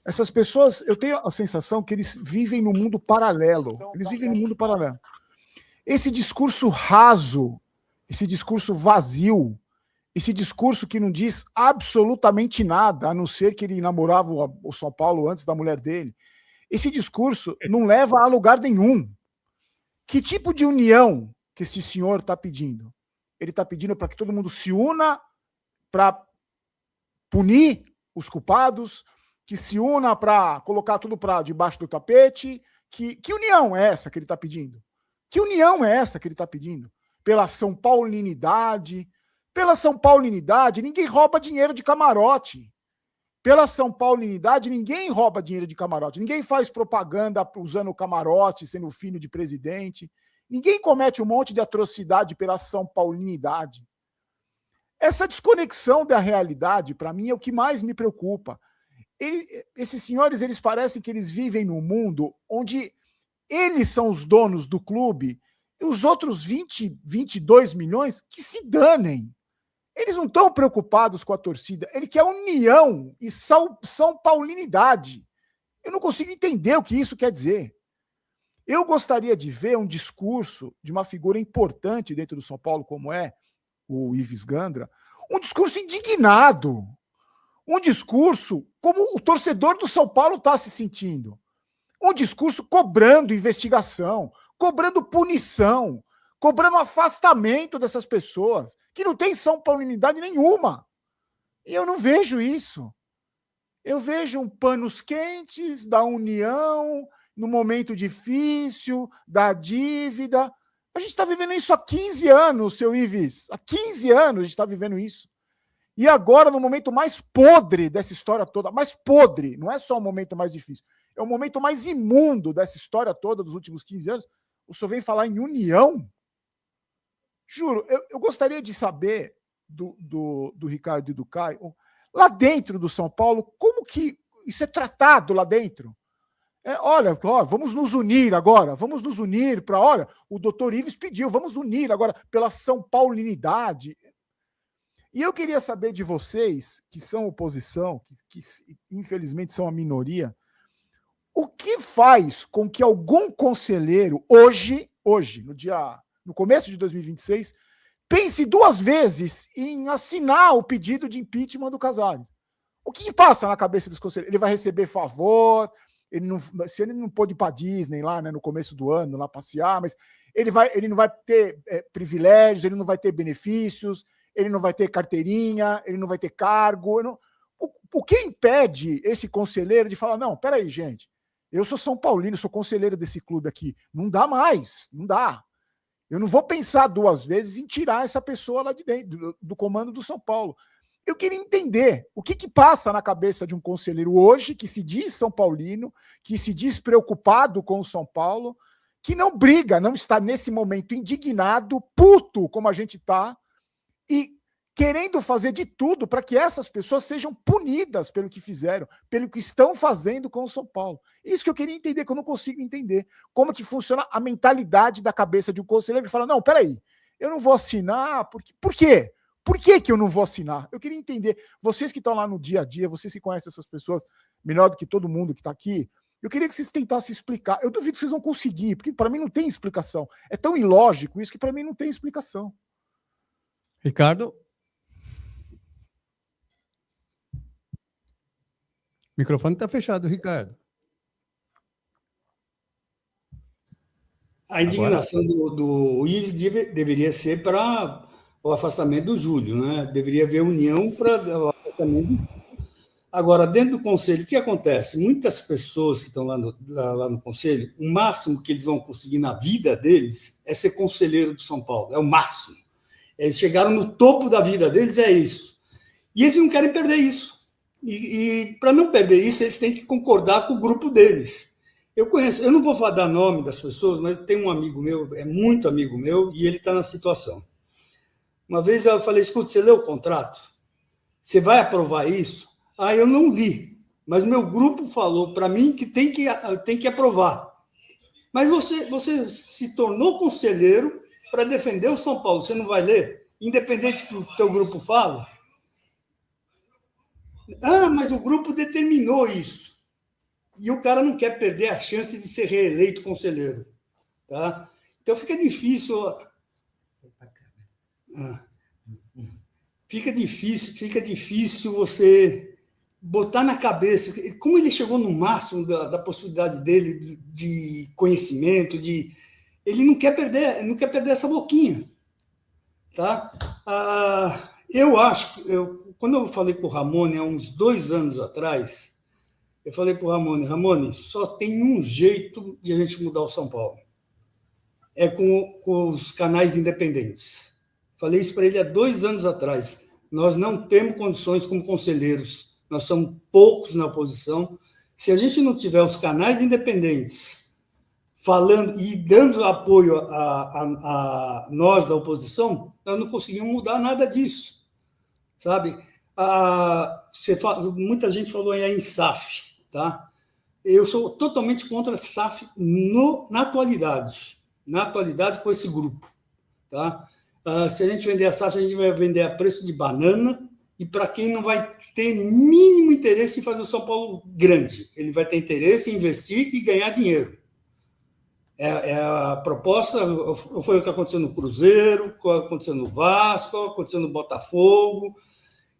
Essas pessoas, eu tenho a sensação que eles vivem no mundo paralelo. Eles vivem no mundo paralelo. Esse discurso raso, esse discurso vazio, esse discurso que não diz absolutamente nada, a não ser que ele namorava o São Paulo antes da mulher dele, esse discurso não leva a lugar nenhum. Que tipo de união que esse senhor está pedindo? Ele está pedindo para que todo mundo se una para punir os culpados, que se una para colocar tudo para debaixo do tapete. Que união é essa que ele está pedindo? Que união é essa que ele está pedindo? Pela São Paulinidade. Pela São Paulinidade, ninguém rouba dinheiro de camarote. Pela São Paulinidade, ninguém rouba dinheiro de camarote. Ninguém faz propaganda usando camarote, sendo filho de presidente. Ninguém comete um monte de atrocidade pela São Paulinidade. Essa desconexão da realidade, para mim, é o que mais me preocupa. esses senhores, eles parecem que eles vivem num mundo onde eles são os donos do clube e os outros 22 milhões que se danem. Eles não estão preocupados com a torcida. Ele quer união e São Paulinidade. Eu não consigo entender o que isso quer dizer. Eu gostaria de ver um discurso de uma figura importante dentro do São Paulo, como é o Ives Gandra, um discurso indignado, um discurso como o torcedor do São Paulo está se sentindo, um discurso cobrando investigação, cobrando punição, cobrando afastamento dessas pessoas, que não tem São Paulinidade nenhuma. E eu não vejo isso. Eu vejo um panos quentes da união, no momento difícil, da dívida. A gente está vivendo isso há 15 anos, seu Ives. Há 15 anos a gente está vivendo isso. E agora, no momento mais podre dessa história toda, mais podre, não é só o momento mais difícil, é o momento mais imundo dessa história toda dos últimos 15 anos, o senhor vem falar em união? Juro, eu gostaria de saber do Ricardo e do Caio, lá dentro do São Paulo, como que isso é tratado lá dentro? Olha, vamos nos unir agora, vamos nos unir para, olha, o doutor Ives pediu, vamos unir agora pela São Paulinidade. E eu queria saber de vocês, que são oposição, que infelizmente são a minoria, o que faz com que algum conselheiro, hoje, no começo de 2026, pense 2 vezes em assinar o pedido de impeachment do Casares? O que passa na cabeça dos conselheiros? Ele vai receber favor, se ele não pôde ir para Disney lá, né, no começo do ano, lá passear, mas ele não vai ter privilégios, ele não vai ter benefícios, ele não vai ter carteirinha, ele não vai ter cargo. O que impede esse conselheiro de falar, não, peraí, gente, eu sou São Paulino, sou conselheiro desse clube aqui, não dá mais, não dá. Eu não vou pensar 2 vezes em tirar essa pessoa lá de dentro, do comando do São Paulo. Eu queria entender o que passa na cabeça de um conselheiro hoje, que se diz São Paulino, que se diz preocupado com o São Paulo, que não briga, não está nesse momento indignado, puto, como a gente está, e querendo fazer de tudo para que essas pessoas sejam punidas pelo que fizeram, pelo que estão fazendo com o São Paulo. Isso que eu queria entender, que eu não consigo entender. Como que funciona a mentalidade da cabeça de um conselheiro que fala, não, peraí, eu não vou assinar, por quê? Por que eu não vou assinar? Eu queria entender. Vocês que estão lá no dia a dia, vocês que conhecem essas pessoas melhor do que todo mundo que está aqui, eu queria que vocês tentassem explicar. Eu duvido que vocês vão conseguir, porque para mim não tem explicação. É tão ilógico isso que para mim não tem explicação. Ricardo? O microfone está fechado, Ricardo. A indignação do Ives deveria ser para o afastamento do Júlio, né? Deveria haver união para o afastamento. Agora, dentro do conselho, o que acontece? Muitas pessoas que estão lá no conselho, o máximo que eles vão conseguir na vida deles é ser conselheiro do São Paulo, é o máximo. Eles chegaram no topo da vida deles, é isso. E eles não querem perder isso. E para não perder isso, eles têm que concordar com o grupo deles. Eu não vou dar nome das pessoas, mas tem um amigo meu, é muito amigo meu, e ele está na situação. Uma vez eu falei, escuta, você leu o contrato? Você vai aprovar isso? Eu não li, mas meu grupo falou para mim que tem que aprovar. Mas você se tornou conselheiro para defender o São Paulo, você não vai ler? Independente do que o teu grupo fala? Mas o grupo determinou isso. E o cara não quer perder a chance de ser reeleito conselheiro. Tá? Então fica difícil... Fica difícil você botar na cabeça... Como ele chegou no máximo da possibilidade dele de conhecimento, ele não quer perder essa boquinha. Tá? Eu acho... Quando eu falei com o Ramone, há uns 2 anos atrás, eu falei para o Ramone, só tem um jeito de a gente mudar o São Paulo. É com os canais independentes. Falei isso para ele há 2 anos atrás. Nós não temos condições como conselheiros. Nós somos poucos na oposição. Se a gente não tiver os canais independentes falando e dando apoio a nós da oposição, nós não conseguimos mudar nada disso. Sabe? Muita gente falou em SAF, tá? Eu sou totalmente contra SAF na atualidade com esse grupo, tá? Se a gente vender a SAF, a gente vai vender a preço de banana, e para quem não vai ter mínimo interesse em fazer o São Paulo grande, ele vai ter interesse em investir e ganhar dinheiro. A proposta foi o que aconteceu no Cruzeiro, o que aconteceu no Vasco, o que aconteceu no Botafogo.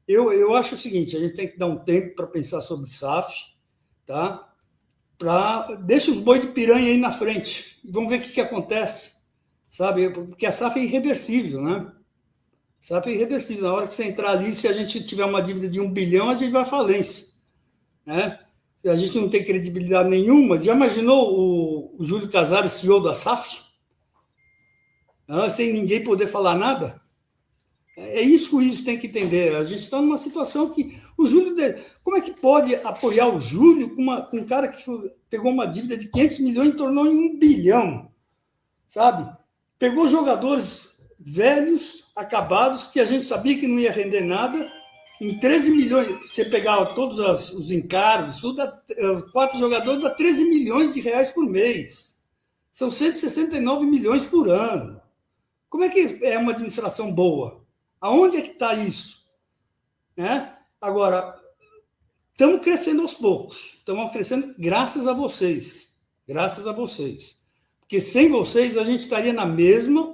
Eu acho o seguinte, a gente tem que dar um tempo para pensar sobre SAF, tá? Deixa os boi de piranha aí na frente, vamos ver o que acontece, sabe? Porque a SAF é irreversível, né? SAF é irreversível. Na hora que você entrar ali, se a gente tiver uma dívida de 1 bilhão, a gente vai à falência, né? Se a gente não tem credibilidade nenhuma, já imaginou o Júlio Casares, CEO da SAF? Sem ninguém poder falar nada? É isso que o Ives tem que entender. A gente está numa situação que o Júlio... Como é que pode apoiar o Júlio com um cara que pegou uma dívida de 500 milhões e tornou em 1 bilhão? Sabe? Pegou jogadores velhos, acabados, que a gente sabia que não ia render nada, em 13 milhões. Você pegava todos os encargos, 4 jogadores, dá 13 milhões de reais por mês. São 169 milhões por ano. Como é que é uma administração boa? Aonde é que está isso? Né? Agora, estamos crescendo aos poucos. Estamos crescendo graças a vocês. Graças a vocês. Porque sem vocês, a gente estaria na mesma.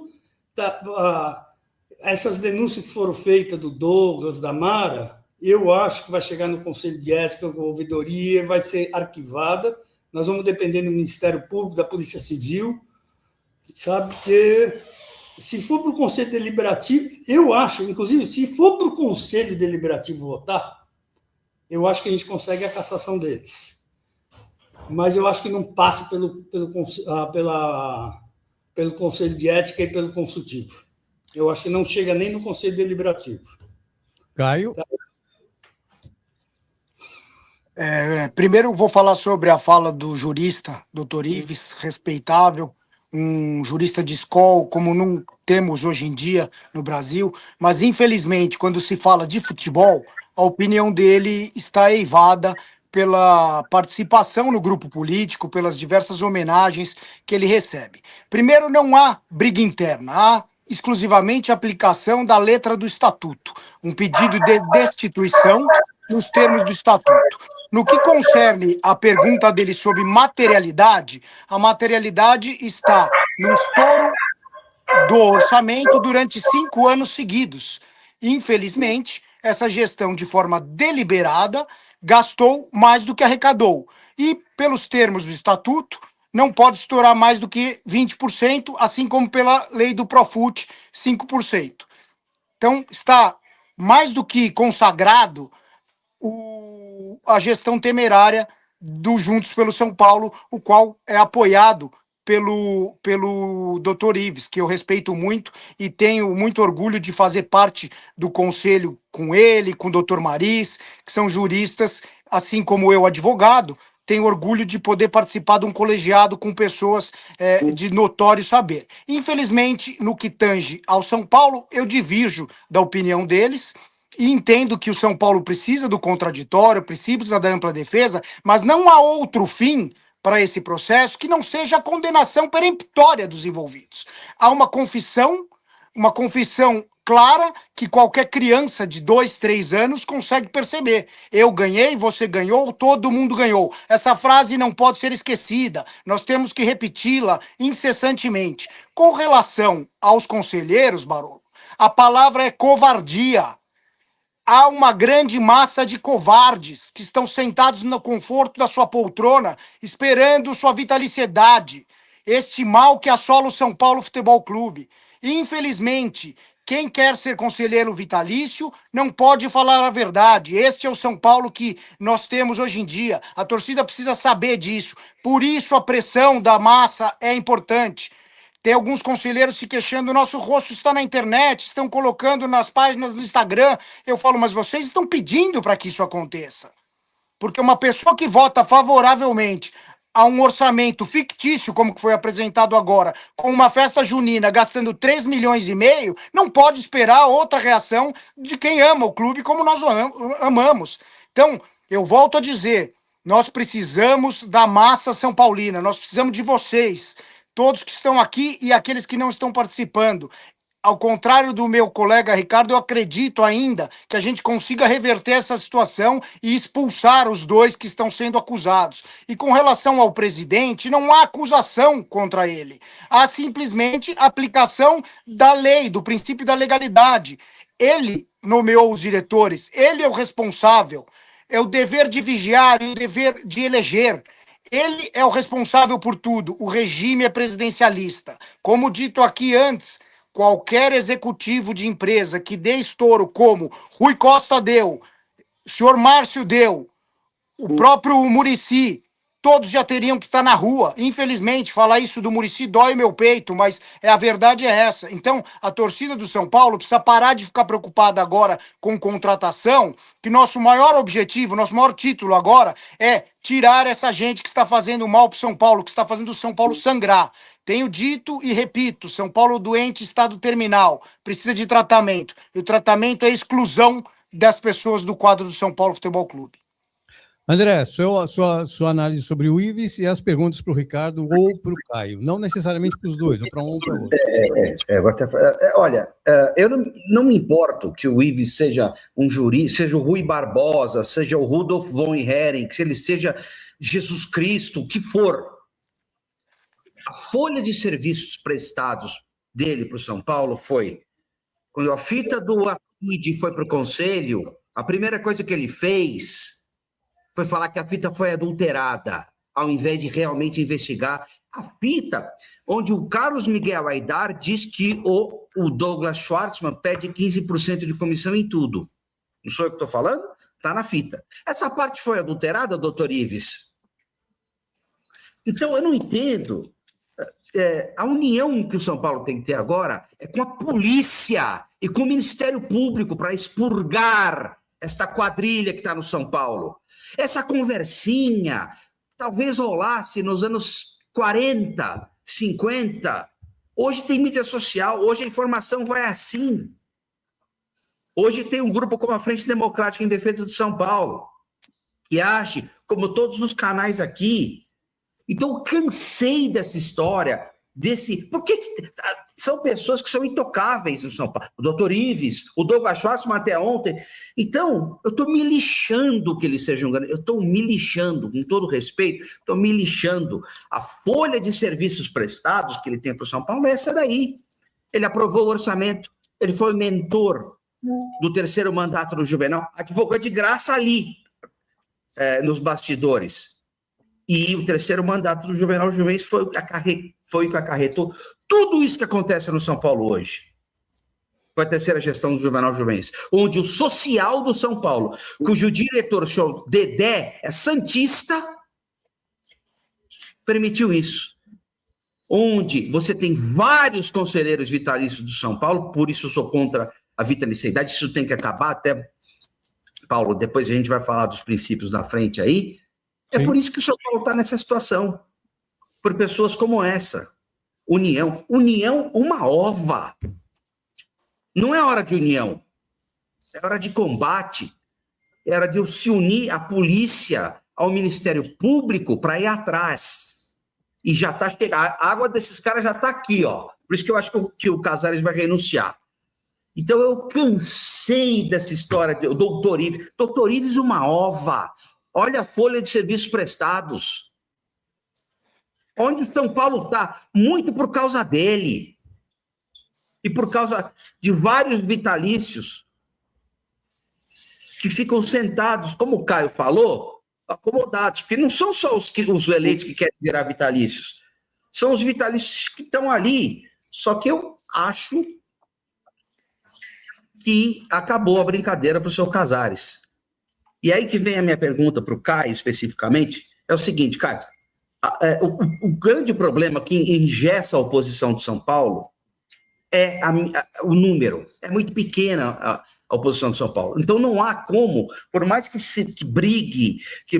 Essas denúncias que foram feitas do Douglas, da Mara, eu acho que vai chegar no Conselho de Ética, com a ouvidoria, vai ser arquivada. Nós vamos depender do Ministério Público, da Polícia Civil. Sabe que... Se for para o Conselho Deliberativo, eu acho, inclusive, se for para o Conselho Deliberativo votar, eu acho que a gente consegue a cassação deles. Mas eu acho que não passa pelo Conselho de Ética e pelo Consultivo. Eu acho que não chega nem no Conselho Deliberativo. Caio? Primeiro eu vou falar sobre a fala do jurista, doutor Ives, respeitável, um jurista de escola, como não temos hoje em dia no Brasil, mas infelizmente, quando se fala de futebol, a opinião dele está eivada pela participação no grupo político, pelas diversas homenagens que ele recebe. Primeiro, não há briga interna, há exclusivamente aplicação da letra do estatuto, um pedido de destituição nos termos do estatuto. No que concerne a pergunta dele sobre materialidade, a materialidade está no estouro do orçamento durante 5 anos seguidos. Infelizmente, essa gestão, de forma deliberada, gastou mais do que arrecadou. E, pelos termos do estatuto, não pode estourar mais do que 20%, assim como pela lei do Profut, 5%. Então, está mais do que consagrado a gestão temerária do Juntos pelo São Paulo, o qual é apoiado pelo Dr. Ives, que eu respeito muito e tenho muito orgulho de fazer parte do conselho com ele, com o Dr. Maris, que são juristas, assim como eu, advogado, tenho orgulho de poder participar de um colegiado com pessoas de notório saber. Infelizmente, no que tange ao São Paulo, eu divirjo da opinião deles, e entendo que o São Paulo precisa do contraditório, precisa da ampla defesa, mas não há outro fim para esse processo que não seja a condenação peremptória dos envolvidos. Há uma confissão clara que qualquer criança de 2, 3 anos consegue perceber. Eu ganhei, você ganhou, todo mundo ganhou. Essa frase não pode ser esquecida. Nós temos que repeti-la incessantemente. Com relação aos conselheiros, Barolo, a palavra é covardia. Há uma grande massa de covardes que estão sentados no conforto da sua poltrona, esperando sua vitaliciedade. Este mal que assola o São Paulo Futebol Clube. Infelizmente, quem quer ser conselheiro vitalício não pode falar a verdade. Este é o São Paulo que nós temos hoje em dia. A torcida precisa saber disso. Por isso a pressão da massa é importante. Tem alguns conselheiros se queixando, o nosso rosto está na internet, estão colocando nas páginas do Instagram. Eu falo, mas vocês estão pedindo para que isso aconteça. Porque uma pessoa que vota favoravelmente a um orçamento fictício, como que foi apresentado agora, com uma festa junina gastando 3,5 milhões, não pode esperar outra reação de quem ama o clube como nós amamos. Então, eu volto a dizer, nós precisamos da massa São Paulina, nós precisamos de vocês, todos que estão aqui e aqueles que não estão participando. Ao contrário do meu colega Ricardo, eu acredito ainda que a gente consiga reverter essa situação e expulsar os dois que estão sendo acusados. E com relação ao presidente, não há acusação contra ele. Há simplesmente aplicação da lei, do princípio da legalidade. Ele nomeou os diretores, ele é o responsável. É o dever de vigiar e o dever de eleger. Ele é o responsável por tudo. O regime é presidencialista. Como dito aqui antes, qualquer executivo de empresa que dê estouro, como Rui Costa deu, o senhor Márcio deu, o próprio Muricy, todos já teriam que estar na rua. Infelizmente, falar isso do Muricy dói meu peito, mas a verdade é essa. Então, a torcida do São Paulo precisa parar de ficar preocupada agora com contratação, que nosso maior objetivo, nosso maior título agora é tirar essa gente que está fazendo mal para o São Paulo, que está fazendo o São Paulo sangrar. Tenho dito e repito, São Paulo doente, estado terminal, precisa de tratamento. E o tratamento é a exclusão das pessoas do quadro do São Paulo Futebol Clube. André, sua análise sobre o Ives e as perguntas para o Ricardo ou para o Caio. Não necessariamente para os dois, ou para um ou para o outro. Olha, eu não me importo que o Ives seja um jurista, seja o Rui Barbosa, seja o Rudolf von Hering, que ele seja Jesus Cristo, o que for. A folha de serviços prestados dele para o São Paulo foi, quando a fita do APID foi para o Conselho, a primeira coisa que ele fez foi falar que a fita foi adulterada, ao invés de realmente investigar a fita, onde o Carlos Miguel Aidar diz que o Douglas Schwartzman pede 15% de comissão em tudo. Não sou eu que estou falando? Está na fita. Essa parte foi adulterada, doutor Ives? Então, eu não entendo. A união que o São Paulo tem que ter agora é com a polícia e com o Ministério Público para expurgar esta quadrilha que está no São Paulo. Essa conversinha talvez rolasse nos anos 40, 50. Hoje tem mídia social, hoje a informação vai assim. Hoje tem um grupo como a Frente Democrática em Defesa do São Paulo, que age, como todos os canais aqui. Então, eu cansei dessa história, Por que são pessoas que são intocáveis no São Paulo? O doutor Ives, o Douglas Schwartzman até ontem. Então, eu estou me lixando que eles sejam grandes. Eu estou me lixando, com todo respeito, estou me lixando. A folha de serviços prestados que ele tem para o São Paulo é essa daí. Ele aprovou o orçamento, ele foi mentor do terceiro mandato do Juvenal, advogou de graça ali, nos bastidores. E o terceiro mandato do Juvenal Juvencio foi o que acarretou tudo isso que acontece no São Paulo hoje. Foi a terceira gestão do Juvenal Juvencio, onde o social do São Paulo, cujo diretor, Dedé, é santista, permitiu isso. Onde você tem vários conselheiros vitalícios do São Paulo, por isso eu sou contra a vitaliciedade, isso tem que acabar. Até, Paulo, depois a gente vai falar dos princípios na frente aí. É Sim. Por isso que o São Paulo está nessa situação. Por pessoas como essa. União, uma ova. Não é hora de união. É hora de combate. É hora de se unir à polícia, ao Ministério Público para ir atrás. E já está chegando. A água desses caras já está aqui, ó. Por isso que eu acho que o Casares vai renunciar. Então eu cansei dessa história do doutor Ives. Doutor Ives, uma ova. Olha a folha de serviços prestados. Onde o São Paulo está? Muito por causa dele. E por causa de vários vitalícios que ficam sentados, como o Caio falou, acomodados. Porque não são só os eleitos que querem virar vitalícios. São os vitalícios que estão ali. Só que eu acho que acabou a brincadeira para o seu Casares. E aí que vem a minha pergunta para o Caio, especificamente, é o seguinte, Caio, o grande problema que engessa a oposição de São Paulo o número, é muito pequena a oposição de São Paulo. Então não há como, por mais que brigue, que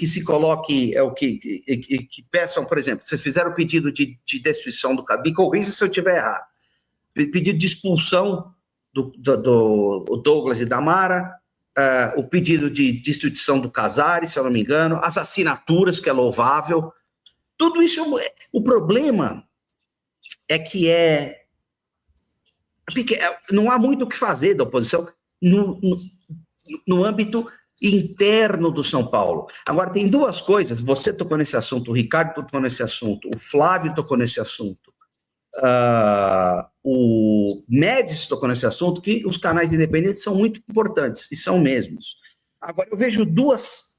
se coloque que peçam, por exemplo, vocês fizeram o pedido de destituição do Cabi, corrija se eu estiver errado, pedido de expulsão do Douglas e da Mara, o pedido de destituição do Casares, se eu não me engano, as assinaturas, que é louvável, tudo isso, o problema é que não há muito o que fazer da oposição no âmbito interno do São Paulo. Agora, tem duas coisas, você tocou nesse assunto, o Ricardo tocou nesse assunto, o Flávio tocou nesse assunto, o Médici tocou nesse assunto, que os canais independentes são muito importantes, e são mesmos. Agora, eu vejo duas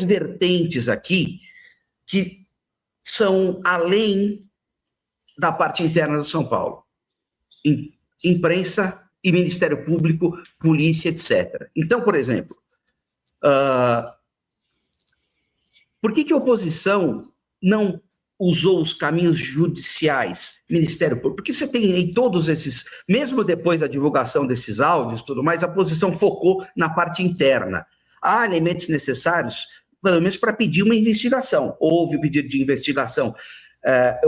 vertentes aqui que são além da parte interna do São Paulo. Imprensa e Ministério Público, polícia, etc. Então, por exemplo, por que a oposição não usou os caminhos judiciais, Ministério Público? Porque você tem em todos esses, mesmo depois da divulgação desses áudios, tudo mais, a oposição focou na parte interna. Há elementos necessários, pelo menos para pedir uma investigação. Houve o pedido de investigação. A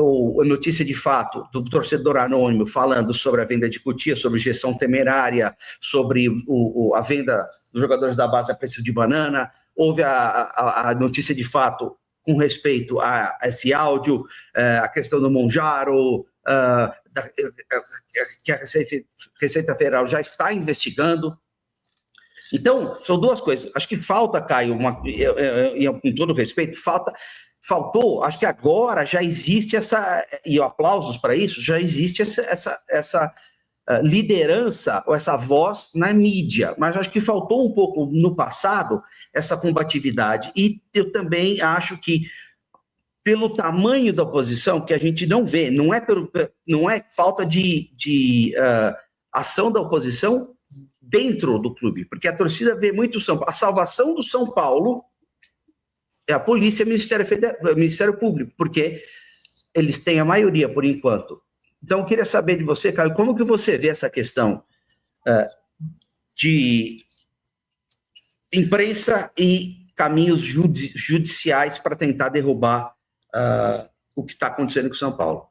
notícia de fato do torcedor anônimo falando sobre a venda de Cotia, sobre gestão temerária, sobre a venda dos jogadores da base a preço de banana. Houve a notícia de fato com respeito a esse áudio, a questão do Monjaro, que a Receita Federal já está investigando. Então, são duas coisas. Acho que falta, Caio, com todo respeito, faltou, acho que agora já existe e aplausos para isso, já existe essa liderança ou essa voz na mídia, mas acho que faltou um pouco no passado essa combatividade, e eu também acho que pelo tamanho da oposição, que a gente não vê, não é falta de ação da oposição dentro do clube, porque a torcida vê muito o São Paulo. A salvação do São Paulo é a polícia e o Ministério Público, porque eles têm a maioria, por enquanto. Então, eu queria saber de você, Caio, como que você vê essa questão de imprensa e caminhos judiciais para tentar derrubar o que está acontecendo com o São Paulo?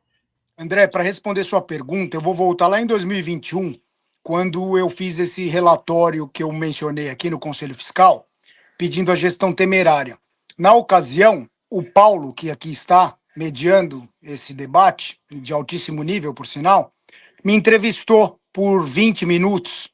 André, para responder sua pergunta, eu vou voltar lá em 2021, quando eu fiz esse relatório que eu mencionei aqui no Conselho Fiscal, pedindo a gestão temerária. Na ocasião, o Paulo, que aqui está mediando esse debate, de altíssimo nível, por sinal, me entrevistou por 20 minutos.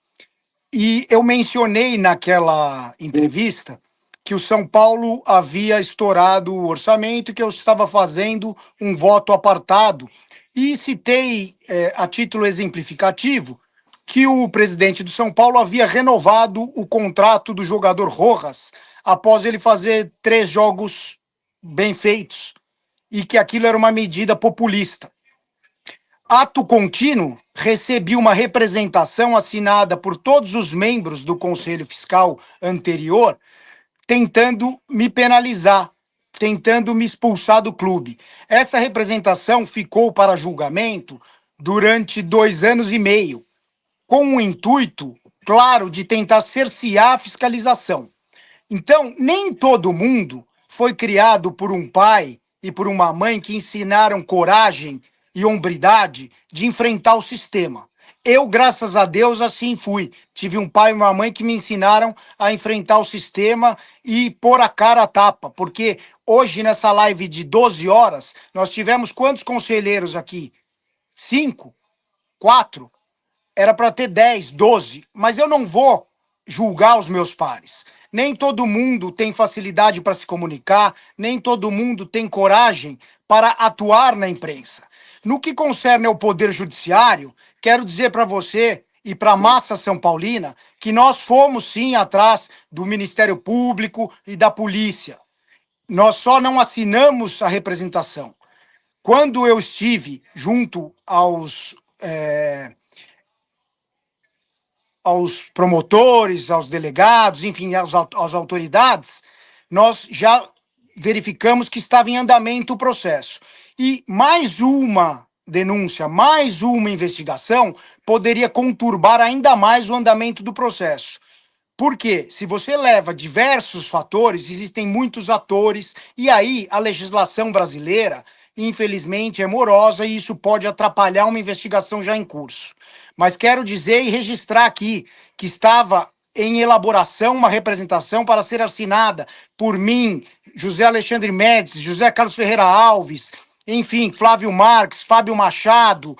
E eu mencionei naquela entrevista que o São Paulo havia estourado o orçamento, que eu estava fazendo um voto apartado. E citei, a título exemplificativo, que o presidente do São Paulo havia renovado o contrato do jogador Rojas após ele fazer 3 jogos bem feitos, e que aquilo era uma medida populista. Ato contínuo, recebi uma representação assinada por todos os membros do Conselho Fiscal anterior, tentando me penalizar, tentando me expulsar do clube. Essa representação ficou para julgamento durante 2 anos e meio, com o intuito, claro, de tentar cercear a fiscalização. Então, nem todo mundo foi criado por um pai e por uma mãe que ensinaram coragem e hombridade de enfrentar o sistema. Eu, graças a Deus, assim fui. Tive um pai e uma mãe que me ensinaram a enfrentar o sistema e pôr a cara a tapa, porque hoje, nessa live de 12 horas, nós tivemos quantos conselheiros aqui? 5? 4? Era para ter 10, 12, mas eu não vou julgar os meus pares. Nem todo mundo tem facilidade para se comunicar, nem todo mundo tem coragem para atuar na imprensa. No que concerne ao Poder Judiciário, quero dizer para você e para a massa são paulina que nós fomos sim atrás do Ministério Público e da polícia. Nós só não assinamos a representação. Quando eu estive junto aos promotores, aos delegados, enfim, às autoridades, nós já verificamos que estava em andamento o processo. E mais uma denúncia mais uma investigação poderia conturbar ainda mais o andamento do processo. Porque se você leva diversos fatores, existem muitos atores, e aí a legislação brasileira, infelizmente, é morosa e isso pode atrapalhar uma investigação já em curso. Mas quero dizer e registrar aqui que estava em elaboração uma representação para ser assinada por mim, José Alexandre Médici, José Carlos Ferreira Alves, enfim, Flávio Marques, Fábio Machado,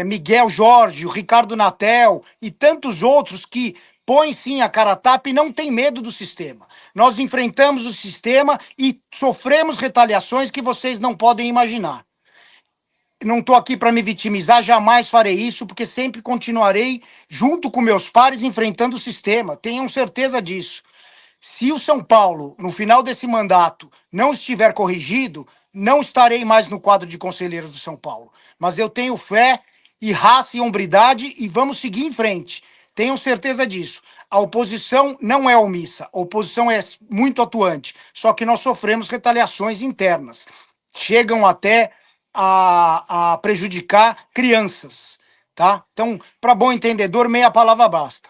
Miguel Jorge, Ricardo Natel e tantos outros que põem sim a cara a tapa e não tem medo do sistema. Nós enfrentamos o sistema e sofremos retaliações que vocês não podem imaginar. Não estou aqui para me vitimizar, jamais farei isso, porque sempre continuarei, junto com meus pares, enfrentando o sistema. Tenham certeza disso. Se o São Paulo, no final desse mandato, não estiver corrigido, não estarei mais no quadro de conselheiros do São Paulo. Mas eu tenho fé e raça e hombridade e vamos seguir em frente. Tenham certeza disso. A oposição não é omissa, a oposição é muito atuante, só que nós sofremos retaliações internas. Chegam até a prejudicar crianças, tá? Então, para bom entendedor, meia palavra basta.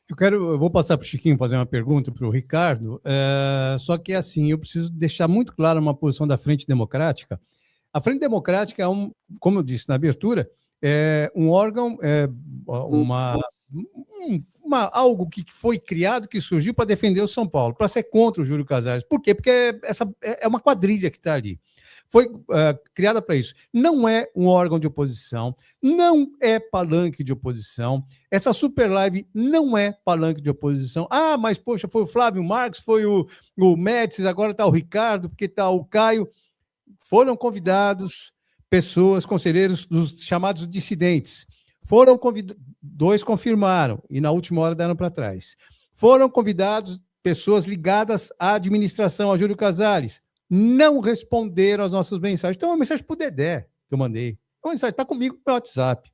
Eu vou passar para o Chiquinho fazer uma pergunta para o Ricardo, só que assim, eu preciso deixar muito clara uma posição da Frente Democrática. A Frente Democrática é como eu disse na abertura, é um órgão, algo que foi criado, que surgiu para defender o São Paulo, para ser contra o Júlio Casares. Por quê? Porque essa é uma quadrilha que está ali. Foi criada para isso. Não é um órgão de oposição, não é palanque de oposição. Essa super live não é palanque de oposição. Ah, mas poxa, foi o Flávio Marques, foi o Médici, agora está o Ricardo, porque está o Caio. Foram convidados pessoas, conselheiros dos chamados dissidentes. Foram convidados, 2 confirmaram, e na última hora deram para trás. Foram convidados pessoas ligadas à administração, a Júlio Casares. Não responderam às nossas mensagens. Então, uma mensagem para o Dedé que eu mandei. Uma mensagem está comigo no WhatsApp.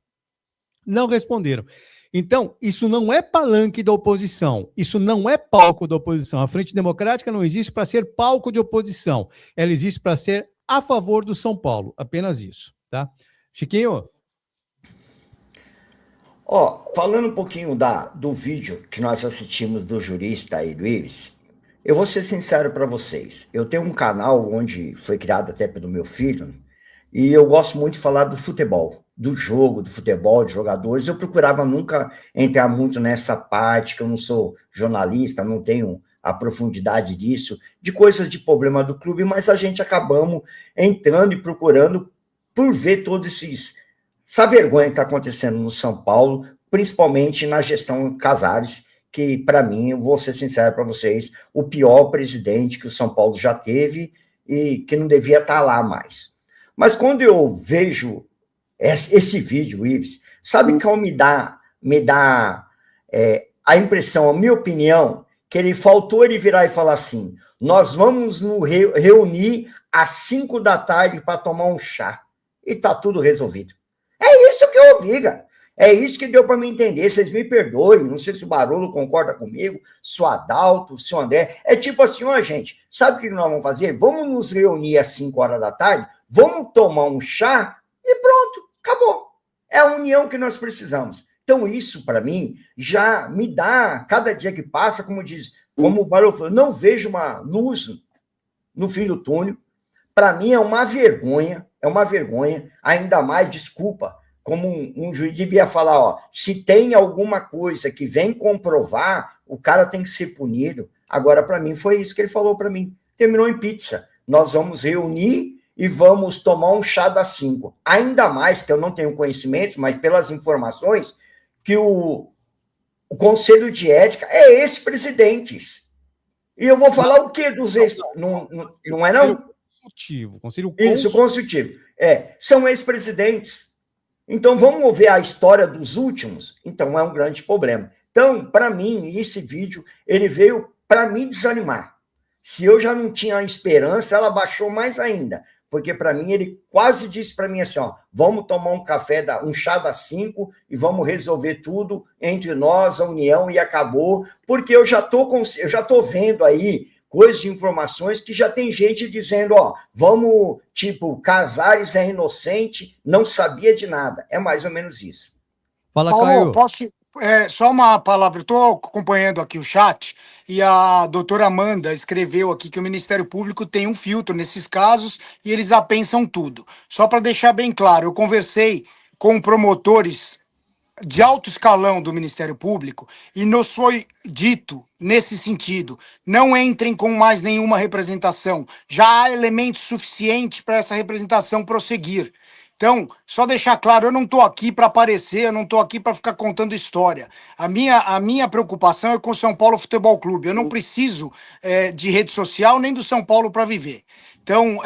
Não responderam. Então, isso não é palanque da oposição. Isso não é palco da oposição. A Frente Democrática não existe para ser palco de oposição. Ela existe para ser a favor do São Paulo. Apenas isso, tá? Chiquinho? Falando um pouquinho do vídeo que nós assistimos do jurista aí, do Ives, eu vou ser sincero para vocês. Eu tenho um canal onde foi criado até pelo meu filho, e eu gosto muito de falar do futebol, do jogo, do futebol, de jogadores. Eu procurava nunca entrar muito nessa parte, que eu não sou jornalista, não tenho a profundidade disso, de coisas de problema do clube, mas a gente acabamos entrando e procurando por ver todos essa vergonha que está acontecendo no São Paulo, principalmente na gestão Casares, que, para mim, eu vou ser sincero para vocês, o pior presidente que o São Paulo já teve e que não devia estar lá mais. Mas quando eu vejo esse vídeo, Ives, sabe que me dá a impressão, a minha opinião, que ele virar e falar assim, nós vamos nos reunir às 5 da tarde para tomar um chá. E tá tudo resolvido. É isso que eu ouvi, cara. É isso que deu para me entender. Vocês me perdoem, não sei se o Barolo concorda comigo, se o Adalto, se o André. É tipo assim, gente, sabe o que nós vamos fazer? Vamos nos reunir às 5 horas da tarde, vamos tomar um chá e pronto, acabou. É a união que nós precisamos. Então, isso, para mim, já me dá, cada dia que passa, como o Barolo falou, não vejo uma luz no fim do túnel. Para mim, é uma vergonha, ainda mais, desculpa, como um juiz devia falar, se tem alguma coisa que vem comprovar, o cara tem que ser punido. Agora, para mim, foi isso que ele falou para mim. Terminou em pizza. Nós vamos reunir e vamos tomar um chá das 5. Ainda mais que eu não tenho conhecimento, mas pelas informações, que o Conselho de Ética é ex-presidentes. E eu vou falar o quê dos ex... Não é, não? Conselho Isso, consultivo. São ex-presidentes. Então, vamos ver a história dos últimos? Então, é um grande problema. Então, para mim, esse vídeo, ele veio para me desanimar. Se eu já não tinha esperança, ela baixou mais ainda. Porque, para mim, ele quase disse para mim assim, vamos tomar um chá das 5 e vamos resolver tudo entre nós, a união, e acabou. Porque eu já tô vendo aí coisas de informações que já tem gente dizendo, ó, vamos, tipo, Casares é inocente, não sabia de nada. É mais ou menos isso. Fala, Paulo, Caio. posso. Só uma palavra, estou acompanhando aqui o chat e a doutora Amanda escreveu aqui que o Ministério Público tem um filtro nesses casos e eles apensam tudo. Só para deixar bem claro, eu conversei com promotores de alto escalão do Ministério Público e nos foi dito nesse sentido: não entrem com mais nenhuma representação, já há elementos suficientes para essa representação prosseguir. Então, só deixar claro, eu não estou aqui para aparecer, eu não estou aqui para ficar contando história. A minha preocupação é com o São Paulo Futebol Clube. Eu não preciso de rede social nem do São Paulo para viver. Então,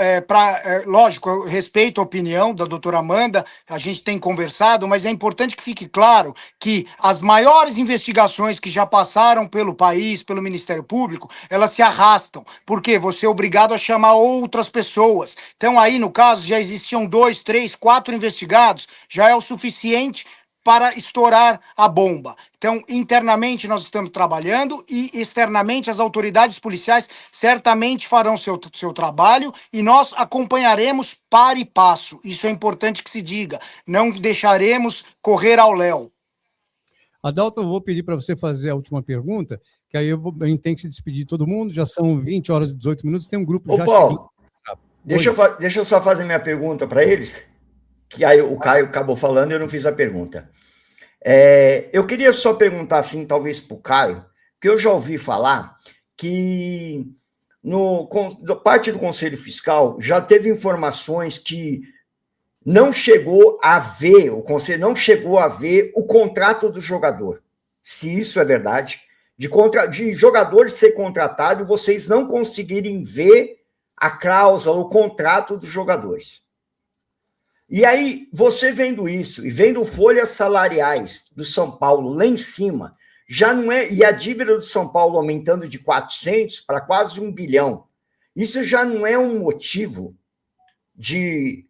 lógico, eu respeito a opinião da doutora Amanda, a gente tem conversado, mas é importante que fique claro que as maiores investigações que já passaram pelo país, pelo Ministério Público, elas se arrastam, porque você é obrigado a chamar outras pessoas. Então, aí, no caso, já existiam 2, 3, 4 investigados, já é o suficiente para estourar a bomba. Então, internamente nós estamos trabalhando e externamente as autoridades policiais certamente farão seu trabalho e nós acompanharemos para e passo. Isso é importante que se diga. Não deixaremos correr ao léu. Adalto, eu vou pedir para você fazer a última pergunta, que aí a gente tem que se despedir de todo mundo, já são 20 horas e 18 minutos, tem um grupo já Paulo, chegando. deixa eu só fazer minha pergunta para eles, que aí o Caio acabou falando e eu não fiz a pergunta. Eu queria só perguntar, assim, talvez para o Caio, que eu já ouvi falar que da parte do Conselho Fiscal já teve informações que não chegou a ver, o Conselho não chegou a ver o contrato do jogador. Se isso é verdade, de jogador ser contratado, vocês não conseguirem ver a cláusula, o contrato dos jogadores. E aí, você vendo isso, e vendo folhas salariais do São Paulo lá em cima, já não é, e a dívida do São Paulo aumentando de 400 para quase 1 bilhão, isso já não é um motivo de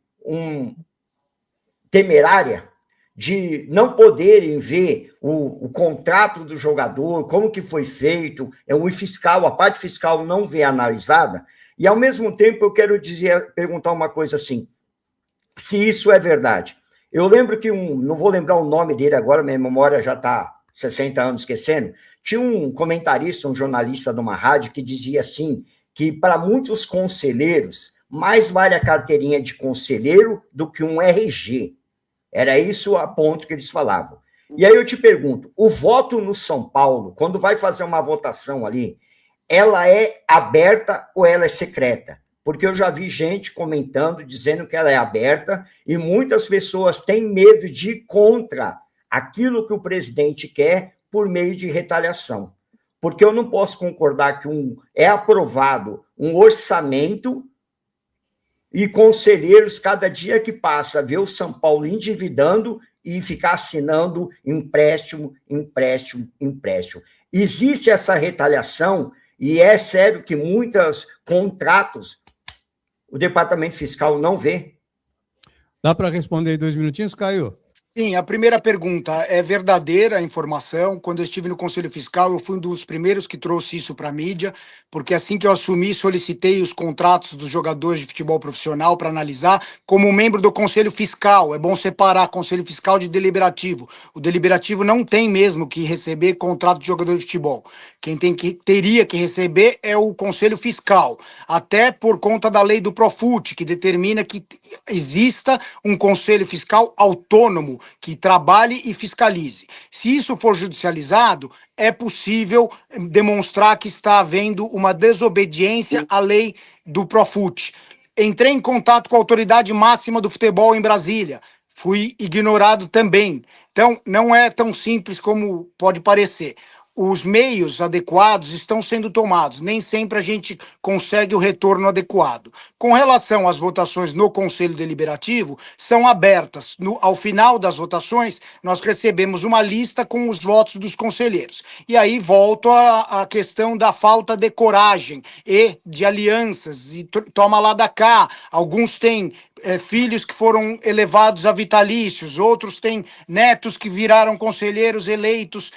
temerária, de não poderem ver o contrato do jogador, como que foi feito, o fiscal, a parte fiscal não vê analisada, e ao mesmo tempo eu quero perguntar uma coisa assim, se isso é verdade. Eu lembro que não vou lembrar o nome dele agora, minha memória já está 60 anos esquecendo, tinha um comentarista, um jornalista de uma rádio que dizia assim, que para muitos conselheiros, mais vale a carteirinha de conselheiro do que um RG. Era isso a ponto que eles falavam. E aí eu te pergunto, o voto no São Paulo, quando vai fazer uma votação ali, ela é aberta ou ela é secreta? Porque eu já vi gente comentando, dizendo que ela é aberta, e muitas pessoas têm medo de ir contra aquilo que o presidente quer por meio de retaliação. Porque eu não posso concordar que é aprovado um orçamento e conselheiros, cada dia que passa, ver o São Paulo endividando e ficar assinando empréstimo, empréstimo, empréstimo. Existe essa retaliação e é sério que muitos contratos o Departamento Fiscal não vê. Dá para responder em 2 minutinhos, Caio? Sim, a primeira pergunta é verdadeira a informação. Quando eu estive no Conselho Fiscal, eu fui um dos primeiros que trouxe isso para a mídia, porque assim que eu assumi, solicitei os contratos dos jogadores de futebol profissional para analisar como membro do Conselho Fiscal. É bom separar Conselho Fiscal de deliberativo. O deliberativo não tem mesmo que receber contrato de jogador de futebol. Quem teria que receber é o Conselho Fiscal, até por conta da lei do Profut, que determina que exista um Conselho Fiscal autônomo que trabalhe e fiscalize. Se isso for judicializado, é possível demonstrar que está havendo uma desobediência à lei do Profut. Entrei em contato com a autoridade máxima do futebol em Brasília. Fui ignorado também. Então, não é tão simples como pode parecer. Os meios adequados estão sendo tomados. Nem sempre a gente consegue o retorno adequado. Com relação às votações no Conselho Deliberativo, são abertas. Ao final das votações, nós recebemos uma lista com os votos dos conselheiros. E aí volto à questão da falta de coragem e de alianças. E toma lá da cá. Alguns têm filhos que foram elevados a vitalícios, outros têm netos que viraram conselheiros eleitos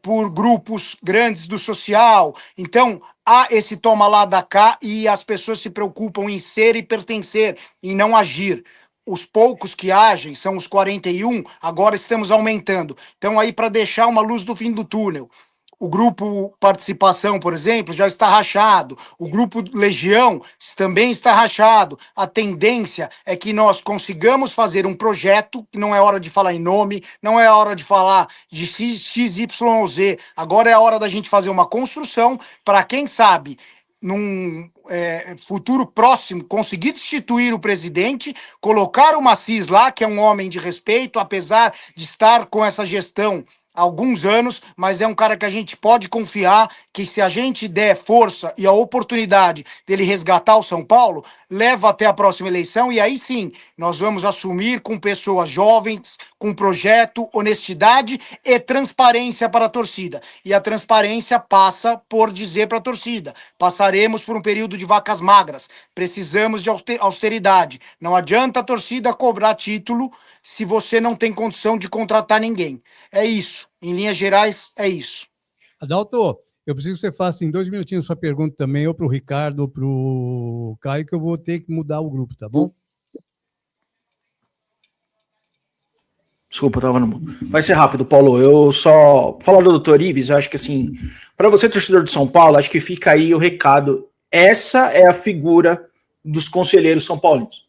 por grupos grandes do social. Então, há esse toma lá da cá e as pessoas se preocupam em ser e pertencer, em não agir. Os poucos que agem, são os 41, agora estamos aumentando. Então, aí, para deixar uma luz do fim do túnel, o grupo Participação, por exemplo, já está rachado. O grupo Legião também está rachado. A tendência é que nós consigamos fazer um projeto, que não é hora de falar em nome, não é hora de falar de XYZ. Agora é a hora da gente fazer uma construção para, quem sabe, num futuro próximo, conseguir destituir o presidente, colocar o Maciz lá, que é um homem de respeito, apesar de estar com essa gestão há alguns anos, mas é um cara que a gente pode confiar que, se a gente der força e a oportunidade dele resgatar o São Paulo, leva até a próxima eleição, e aí sim, nós vamos assumir com pessoas jovens, com projeto, honestidade e transparência para a torcida. E a transparência passa por dizer para a torcida: passaremos por um período de vacas magras, precisamos de austeridade. Não adianta a torcida cobrar título se você não tem condição de contratar ninguém. É isso. Em linhas gerais, é isso. Adalto, eu preciso que você faça em 2 minutinhos sua pergunta também, ou para o Ricardo, ou para o Caio, que eu vou ter que mudar o grupo, tá bom? Desculpa, eu tava no... Vai ser rápido, Paulo. Eu só... Falar do Dr. Ives, eu acho que assim, para você, torcedor de São Paulo, acho que fica aí o recado. Essa é a figura dos conselheiros são paulinos.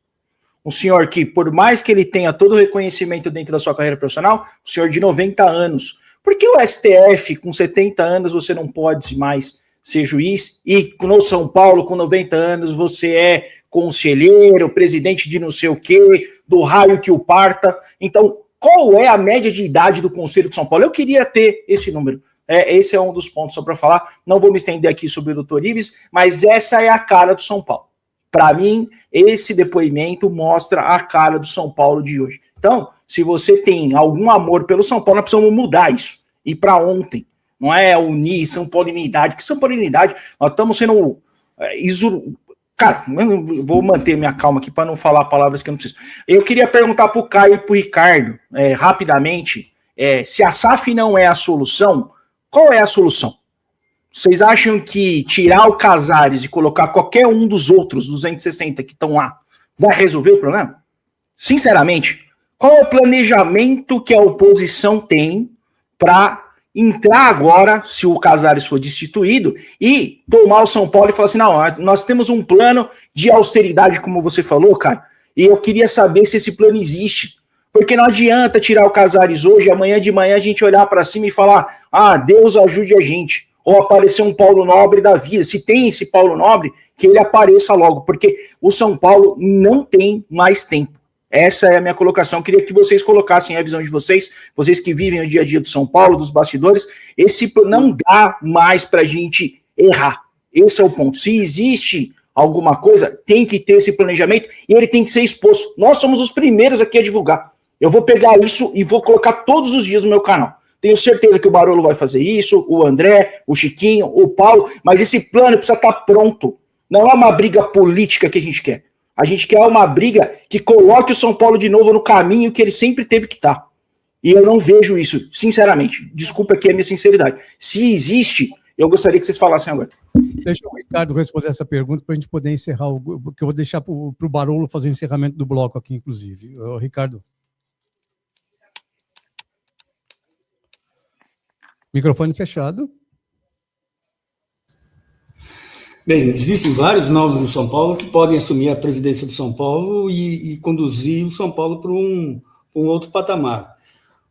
Um senhor que, por mais que ele tenha todo o reconhecimento dentro da sua carreira profissional, um senhor de 90 anos. Por que o STF, com 70 anos, você não pode mais ser juiz? E no São Paulo, com 90 anos, você é conselheiro, presidente de não sei o quê, do raio que o parta. Então, qual é a média de idade do Conselho de São Paulo? Eu queria ter esse número. Esse é um dos pontos só para falar. Não vou me estender aqui sobre o Dr. Ives, mas essa é a cara do São Paulo. Para mim, esse depoimento mostra a cara do São Paulo de hoje. Então, se você tem algum amor pelo São Paulo, nós precisamos mudar isso. E para ontem. Não é unir São Paulinidade. Que São Paulinidade? Nós estamos sendo... Cara, eu vou manter minha calma aqui para não falar palavras que eu não preciso. Eu queria perguntar para o Caio e para o Ricardo, rapidamente, se a SAF não é a solução, qual é a solução? Vocês acham que tirar o Casares e colocar qualquer um dos outros 260 que estão lá vai resolver o problema? Sinceramente, qual é o planejamento que a oposição tem para entrar agora, se o Casares for destituído, e tomar o São Paulo e falar assim: não, nós temos um plano de austeridade, como você falou, cara, e eu queria saber se esse plano existe. Porque não adianta tirar o Casares hoje, amanhã de manhã a gente olhar para cima e falar: ah, Deus ajude a gente. Ou aparecer um Paulo Nobre da vida. Se tem esse Paulo Nobre, que ele apareça logo, porque o São Paulo não tem mais tempo. Essa é a minha colocação. Eu queria que vocês colocassem a visão de vocês que vivem o dia a dia do São Paulo, dos bastidores. Não dá mais para a gente errar. Esse é o ponto. Se existe alguma coisa, tem que ter esse planejamento e ele tem que ser exposto. Nós somos os primeiros aqui a divulgar. Eu vou pegar isso e vou colocar todos os dias no meu canal. Tenho certeza que o Barolo vai fazer isso, o André, o Chiquinho, o Paulo, mas esse plano precisa estar pronto. Não é uma briga política que a gente quer. A gente quer uma briga que coloque o São Paulo de novo no caminho que ele sempre teve que estar. E eu não vejo isso, sinceramente. Desculpa aqui a minha sinceridade. Se existe, eu gostaria que vocês falassem agora. Deixa o Ricardo responder essa pergunta para a gente poder encerrar, porque eu vou deixar para o Barolo fazer o encerramento do bloco aqui, inclusive. Ricardo. Microfone fechado. Bem, existem vários nomes no São Paulo que podem assumir a presidência do São Paulo e conduzir o São Paulo para um outro patamar.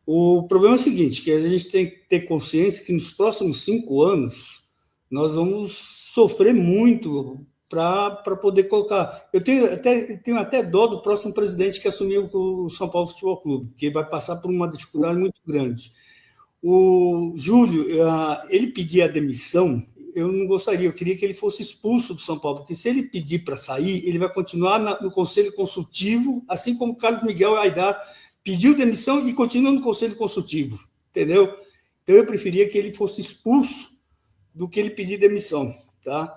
O problema é o seguinte, que a gente tem que ter consciência que nos próximos 5 anos nós vamos sofrer muito para poder colocar... Eu tenho até dó do próximo presidente que assumiu o São Paulo Futebol Clube, que vai passar por uma dificuldade muito grande. O Júlio, ele pedir a demissão, eu não gostaria, eu queria que ele fosse expulso do São Paulo, porque se ele pedir para sair, ele vai continuar no Conselho Consultivo, assim como o Carlos Miguel Aidar pediu demissão e continua no Conselho Consultivo, entendeu? Então eu preferia que ele fosse expulso do que ele pedir demissão, tá?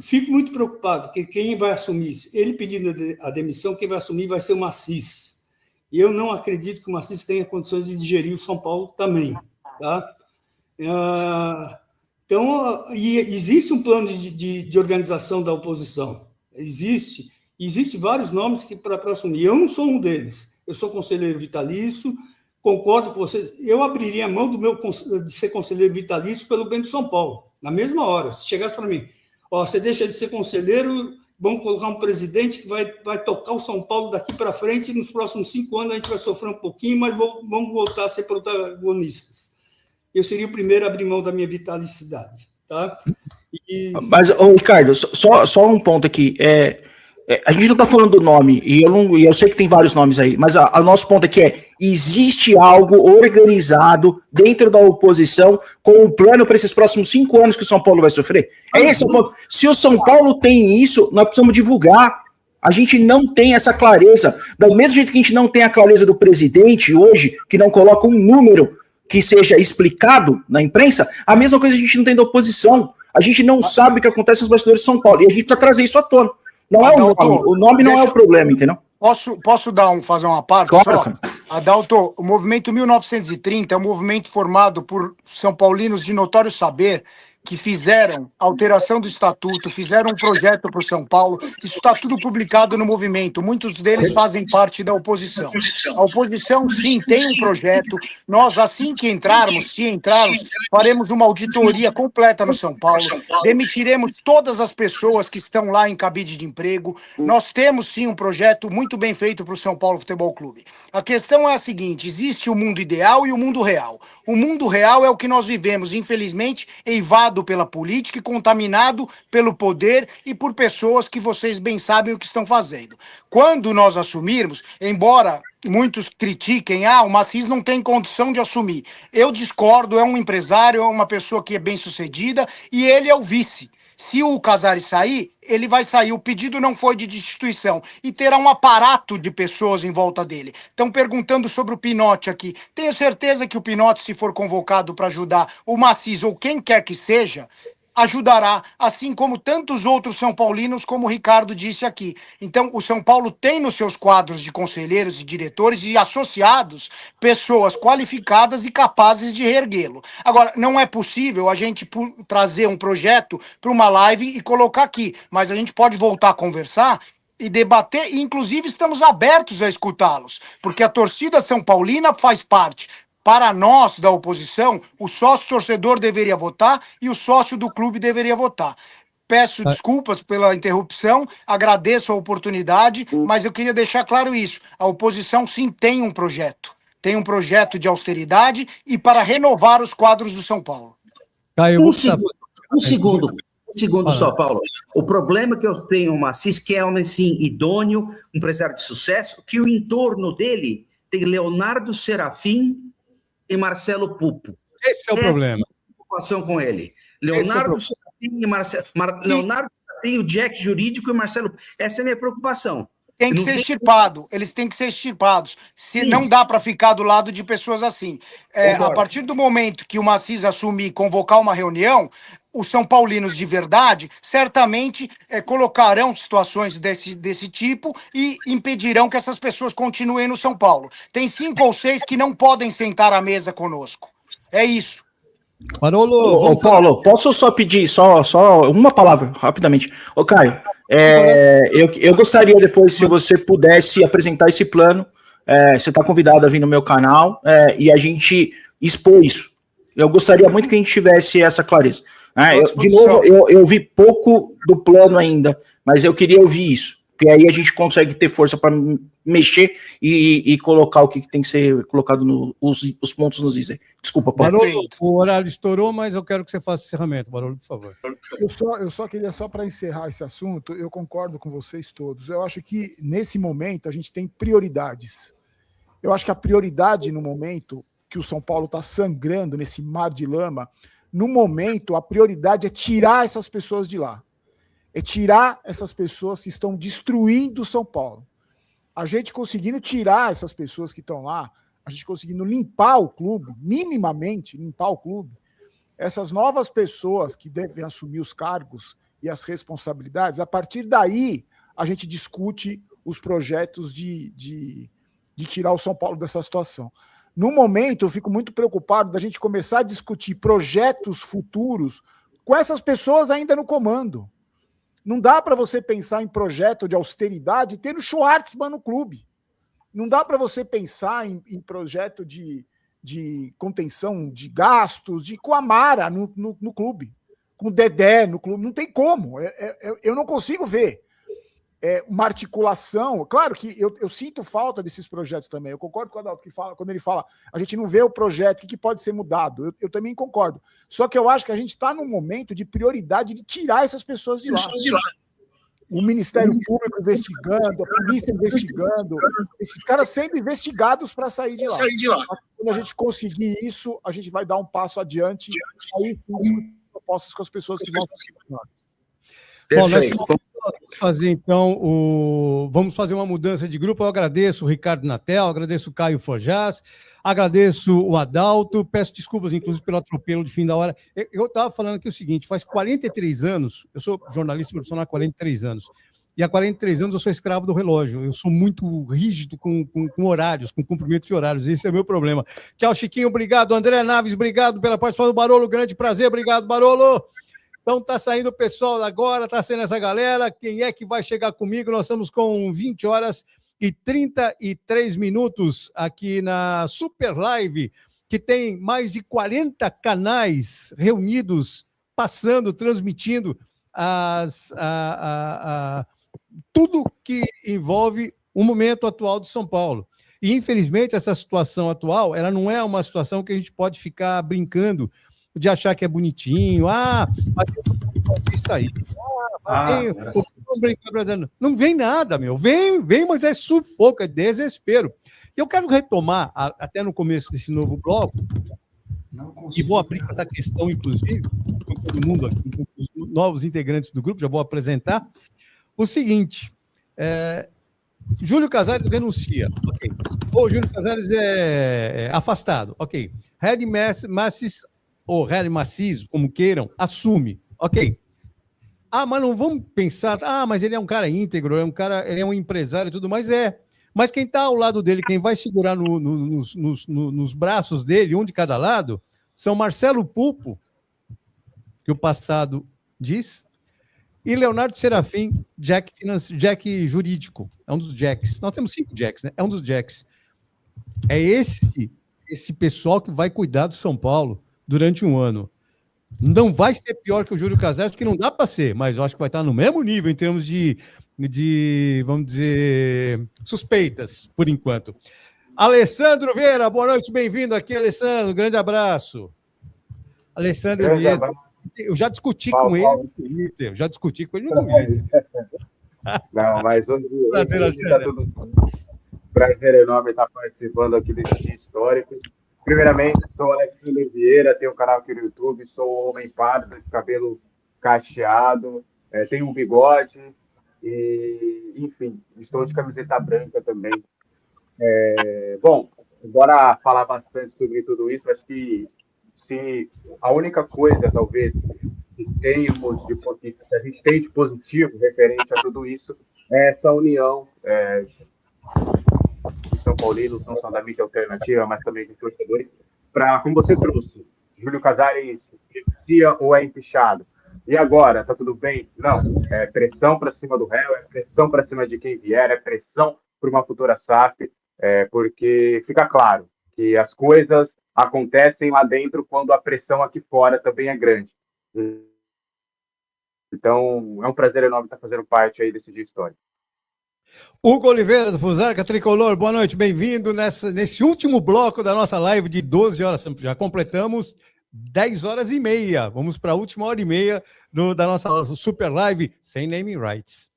Fico muito preocupado, porque quem vai assumir, ele pedindo a demissão, quem vai assumir vai ser o Maciz. E eu não acredito que o Maciz tenha condições de digerir o São Paulo também, tá? Então Então, e existe um plano de organização da oposição. Existe vários nomes para assumir. Eu não sou um deles. Eu sou conselheiro vitalício, concordo com vocês. Eu abriria a mão de ser conselheiro vitalício pelo bem do São Paulo, na mesma hora. Se chegasse para mim, você deixa de ser conselheiro, vamos colocar um presidente que vai tocar o São Paulo daqui para frente, e nos próximos 5 anos a gente vai sofrer um pouquinho, mas vamos voltar a ser protagonistas. Eu seria o primeiro a abrir mão da minha vitalicidade. Tá? Mas, Ricardo, só um ponto aqui. A gente não está falando do nome, e eu sei que tem vários nomes aí, mas o nosso ponto aqui existe algo organizado dentro da oposição com um plano para esses próximos 5 anos que o São Paulo vai sofrer? Esse o ponto. Se o São Paulo tem isso, nós precisamos divulgar. A gente não tem essa clareza. Do mesmo jeito que a gente não tem a clareza do presidente hoje, que não coloca um número que seja explicado na imprensa, a mesma coisa a gente não tem da oposição. A gente não sabe o que acontece nos bastidores de São Paulo, e a gente precisa trazer isso à tona. Não é o nome não é o problema, entendeu? Posso fazer uma parte? Claro, só? Adalto, o movimento 1930 é um movimento formado por são paulinos de notório saber que fizeram alteração do estatuto, fizeram um projeto para o São Paulo. Isso está tudo publicado no movimento. Muitos deles fazem parte da oposição. A oposição, sim, tem um projeto. Nós, assim que entrarmos, faremos uma auditoria completa no São Paulo. Demitiremos todas as pessoas que estão lá em cabide de emprego. Nós temos, sim, um projeto muito bem feito para o São Paulo Futebol Clube. A questão é a seguinte: existe o mundo ideal e o mundo real. O mundo real é o que nós vivemos, infelizmente, eivado pela política e contaminado pelo poder e por pessoas que vocês bem sabem o que estão fazendo. Quando nós assumirmos, embora muitos critiquem, o Maciz não tem condição de assumir. Eu discordo, é um empresário, é uma pessoa que é bem sucedida e ele é o vice. Se o Casares sair, ele vai sair. O pedido não foi de destituição. E terá um aparato de pessoas em volta dele. Estão perguntando sobre o Pinotti aqui. Tenho certeza que o Pinotti, se for convocado para ajudar o Maciz ou quem quer que seja, ajudará, assim como tantos outros São Paulinos, como o Ricardo disse aqui. Então, o São Paulo tem nos seus quadros de conselheiros e diretores e associados pessoas qualificadas e capazes de reerguê-lo. Agora, não é possível a gente trazer um projeto para uma live e colocar aqui, mas a gente pode voltar a conversar e debater, e inclusive estamos abertos a escutá-los, porque a torcida São Paulina faz parte. Para nós, da oposição, o sócio-torcedor deveria votar e o sócio do clube deveria votar. Peço desculpas pela interrupção, agradeço a oportunidade, mas eu queria deixar claro isso. A oposição, sim, tem um projeto. Tem um projeto de austeridade e para renovar os quadros do São Paulo. Um segundo só, Paulo. O problema que eu tenho, Maciz, que é um assim, idôneo, um empresário de sucesso, que o entorno dele tem Leonardo Serafim e Marcelo Pupo. Esse é o problema. Preocupação com ele. Leonardo Serafim e Marcelo. Leonardo Serafim, o Jack jurídico e Marcelo. Essa é a minha preocupação. Tem que ser extirpado. Eles têm que ser extirpados. Se não dá para ficar do lado de pessoas assim. A partir do momento que o Maciz assumir e convocar uma reunião, os São Paulinos de verdade certamente colocarão situações desse tipo e impedirão que essas pessoas continuem no São Paulo. Tem 5 ou 6 que não podem sentar à mesa conosco. É isso. Ô, Paulo, posso só pedir só uma palavra, rapidamente? Ô, Caio, eu gostaria depois, se você pudesse apresentar esse plano, você está convidado a vir no meu canal e a gente expor isso. Eu gostaria muito que a gente tivesse essa clareza. Eu vi pouco do plano ainda, mas eu queria ouvir isso, porque aí a gente consegue ter força para mexer e colocar o que tem que ser colocado os pontos nos is. Desculpa, Paulo. Barolo, o horário estourou, mas eu quero que você faça o encerramento, Barolo, por favor. Eu só queria, para encerrar esse assunto, eu concordo com vocês todos. Eu acho que, nesse momento, a gente tem prioridades. Eu acho que a prioridade no momento que o São Paulo está sangrando nesse mar de lama, no momento, a prioridade é tirar essas pessoas de lá. É tirar essas pessoas que estão destruindo o São Paulo. A gente conseguindo tirar essas pessoas que estão lá, a gente conseguindo limpar o clube, minimamente limpar o clube, essas novas pessoas que devem assumir os cargos e as responsabilidades, a partir daí a gente discute os projetos de tirar o São Paulo dessa situação. No momento, eu fico muito preocupado da gente começar a discutir projetos futuros com essas pessoas ainda no comando. Não dá para você pensar em projeto de austeridade tendo Schwartzman no clube. Não dá para você pensar em projeto de contenção de gastos, com a Mara no clube, com o Dedé no clube. Não tem como. Eu não consigo ver uma articulação. Claro que eu sinto falta desses projetos também. Eu concordo com o Adalto quando ele fala a gente não vê o projeto, o que pode ser mudado. Eu também concordo. Só que eu acho que a gente está num momento de prioridade de tirar essas pessoas de lá. O Ministério Público investigando, a polícia investigando, esses caras sendo investigados para sair de lá. Quando a gente conseguir isso, a gente vai dar um passo adiante. Aí sim, discutir propostas com as pessoas que vão funcionar. Bom, nós vamos fazer então vamos fazer uma mudança de grupo. Eu agradeço o Ricardo Natel, agradeço o Caio Forjaz, agradeço o Adalto, peço desculpas, inclusive, pelo atropelo de fim da hora. Eu estava falando aqui o seguinte: faz 43 anos, eu sou jornalista profissional há 43 anos, e há 43 anos eu sou escravo do relógio. Eu sou muito rígido com horários, com cumprimento de horários. Esse é o meu problema. Tchau, Chiquinho, obrigado. André Naves, obrigado pela participação do Barolo, grande prazer, obrigado, Barolo. Então tá saindo o pessoal agora, tá saindo essa galera. Quem é que vai chegar comigo? Nós estamos com 20 horas e 33 minutos aqui na Super Live, que tem mais de 40 canais reunidos, passando, transmitindo tudo que envolve o momento atual de São Paulo. E, infelizmente, essa situação atual, ela não é uma situação que a gente pode ficar brincando de achar que é bonitinho, mas isso aí. Não vem nada, meu. Vem, mas é sufoco, é desespero. Eu quero retomar, até no começo desse novo bloco, e vou abrir essa questão, inclusive, com todo mundo aqui, com os novos integrantes do grupo, já vou apresentar, o seguinte, Júlio Casares renuncia, ok. Ou Júlio Casares é afastado, ok. Harry Massis, ou Harry Macizo, como queiram, assume, ok. Mas não vamos pensar, mas ele é um cara íntegro, ele é um empresário e tudo mais, Mas quem está ao lado dele, quem vai segurar nos braços dele, um de cada lado, são Marcelo Pulpo, que o passado diz, e Leonardo Serafim, Jack jurídico, é um dos Jacks. Nós temos 5 Jacks, né? É um dos Jacks. É esse pessoal que vai cuidar do São Paulo durante um ano. Não vai ser pior que o Júlio Casares, porque não dá para ser, mas eu acho que vai estar no mesmo nível em termos de vamos dizer, suspeitas, por enquanto. Alessandro Vieira, boa noite, bem-vindo aqui, Alessandro, grande abraço. Alessandro Vieira, eu já discuti com ele no Twitter, Não, mas hoje prazer, prazer enorme estar participando aqui desse dia histórico. Primeiramente, sou Alexandre Vieira, tenho um canal aqui no YouTube, sou homem pardo, de cabelo cacheado, tenho um bigode e, enfim, estou de camiseta branca também. Bom, bora falar bastante sobre tudo isso. Acho que se a única coisa, talvez, que a gente tem de positivo referente a tudo isso é essa união de São Paulinos, não só da mídia alternativa, mas também de torcedores, para, como você trouxe, Júlio Casares renuncia ou é empichado? E agora, tá tudo bem? Não, é pressão para cima do réu, é pressão para cima de quem vier, é pressão para uma futura SAF, porque fica claro que as coisas acontecem lá dentro quando a pressão aqui fora também é grande. Então, é um prazer enorme estar fazendo parte aí desse dia histórico. Hugo Oliveira, do Fusarca Tricolor, boa noite, bem-vindo nesse último bloco da nossa live de 12 horas, já completamos 10 horas e meia, vamos para a última hora e meia da nossa super live, sem naming rights.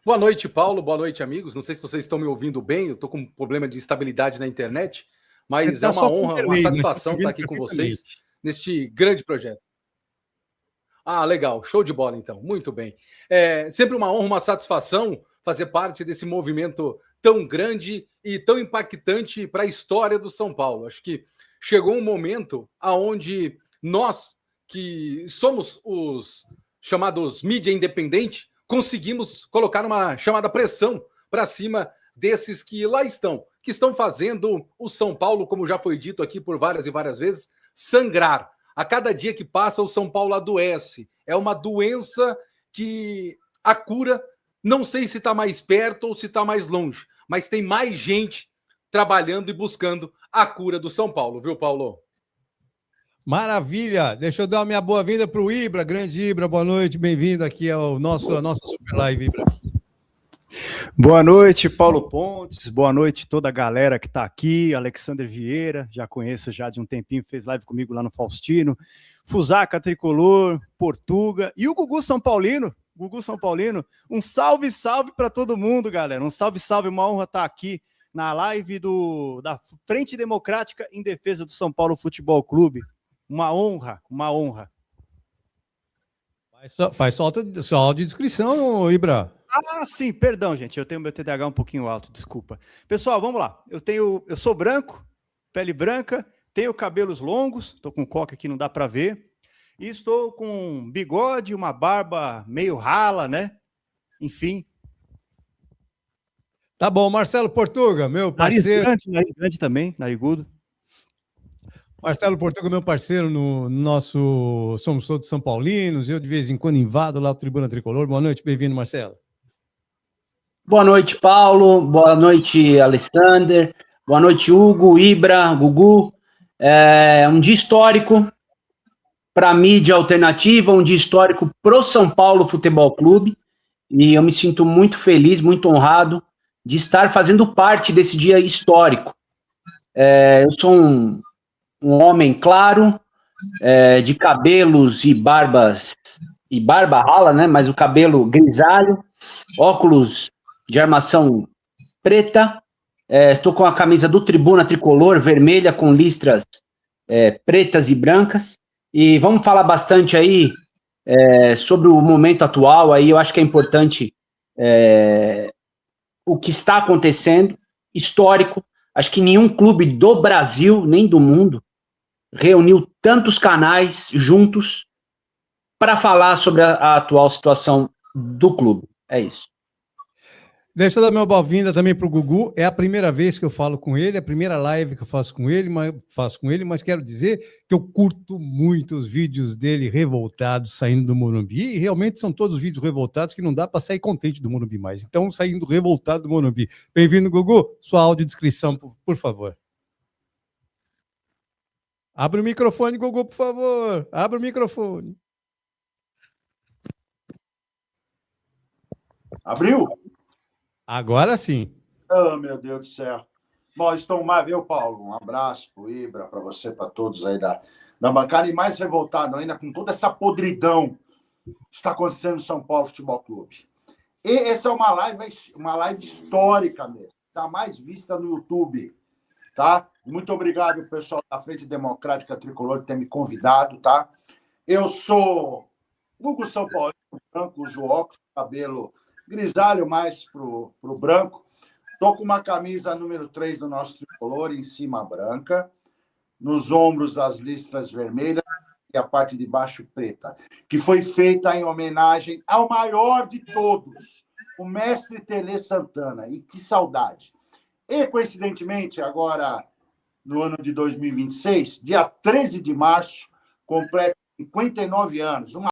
Boa noite, Paulo, boa noite, amigos, não sei se vocês estão me ouvindo bem, eu estou com um problema de estabilidade na internet, mas é uma honra, uma satisfação estar aqui com vocês neste grande projeto. Legal, show de bola então, muito bem. É sempre uma honra, uma satisfação fazer parte desse movimento tão grande e tão impactante para a história do São Paulo. Acho que chegou um momento onde nós, que somos os chamados mídia independente, conseguimos colocar uma chamada pressão para cima desses que lá estão, que estão fazendo o São Paulo, como já foi dito aqui por várias e várias vezes, sangrar. A cada dia que passa, o São Paulo adoece. É uma doença que a cura, não sei se está mais perto ou se está mais longe, mas tem mais gente trabalhando e buscando a cura do São Paulo, viu, Paulo? Maravilha! Deixa eu dar a minha boa-vinda para o Ibra, grande Ibra, boa noite, bem-vindo aqui ao nossa Super Live, Ibra. Boa noite, Paulo Pontes, boa noite toda a galera que está aqui, Alexander Vieira, já conheço já de um tempinho, fez live comigo lá no Faustino, Fusaca Tricolor, Portuga e o Gugu São Paulino, um salve para todo mundo, galera, um salve, uma honra estar aqui na live da Frente Democrática em Defesa do São Paulo Futebol Clube, uma honra. Faz sua audiodescrição, Ibra. Ah, sim, perdão, gente, eu tenho meu TDAH um pouquinho alto, desculpa. Pessoal, vamos lá, eu sou branco, pele branca, tenho cabelos longos, estou com coque aqui, não dá para ver, e estou com um bigode, uma barba meio rala, né? Enfim. Tá bom, Marcelo Portuga, meu parceiro. Nariz grande também, narigudo. Marcelo Portuga, meu parceiro no nosso Somos Todos São Paulinos, eu de vez em quando invado lá o Tribuna Tricolor. Boa noite, bem-vindo, Marcelo. Boa noite, Paulo. Boa noite, Alexander. Boa noite, Hugo, Ibra, Gugu. É um dia histórico para a mídia alternativa, um dia histórico para o São Paulo Futebol Clube. E eu me sinto muito feliz, muito honrado de estar fazendo parte desse dia histórico. Eu sou um homem claro, de cabelos e barba rala, né? Mas o cabelo grisalho, óculos de armação preta, estou com a camisa do Tribuna Tricolor, vermelha, com listras pretas e brancas, e vamos falar bastante aí sobre o momento atual, aí eu acho que é importante o que está acontecendo, histórico. Acho que nenhum clube do Brasil, nem do mundo, reuniu tantos canais juntos para falar sobre a atual situação do clube. É isso. Deixa eu dar minha boa-vinda também para o Gugu. É a primeira vez que eu falo com ele, a primeira live que eu faço com ele, mas quero dizer que eu curto muito os vídeos dele revoltados saindo do Morumbi, e realmente são todos vídeos revoltados que não dá para sair contente do Morumbi mais. Então, saindo revoltado do Morumbi. Bem-vindo, Gugu. Sua audiodescrição, por favor. Abre o microfone, Gugu, por favor. Abre o microfone. Abriu? Agora sim. Oh, meu Deus do céu. Bom, estou mais, viu, Paulo? Um abraço para o Ibra, para você, para todos aí da bancada, e mais revoltado ainda com toda essa podridão que está acontecendo no São Paulo Futebol Clube. E essa é uma live histórica mesmo, está mais vista no YouTube, tá? Muito obrigado, pessoal da Frente Democrática Tricolor, por ter me convidado, tá? Eu sou Hugo São Paulo, branco, uso óculos, cabelo grisalho mais pro branco. Estou com uma camisa número 3 do nosso tricolor, em cima branca, nos ombros as listras vermelhas e a parte de baixo preta, que foi feita em homenagem ao maior de todos, o mestre Tele Santana. E que saudade! E, coincidentemente, agora, no ano de 2026, dia 13 de março, completa 59 anos, uma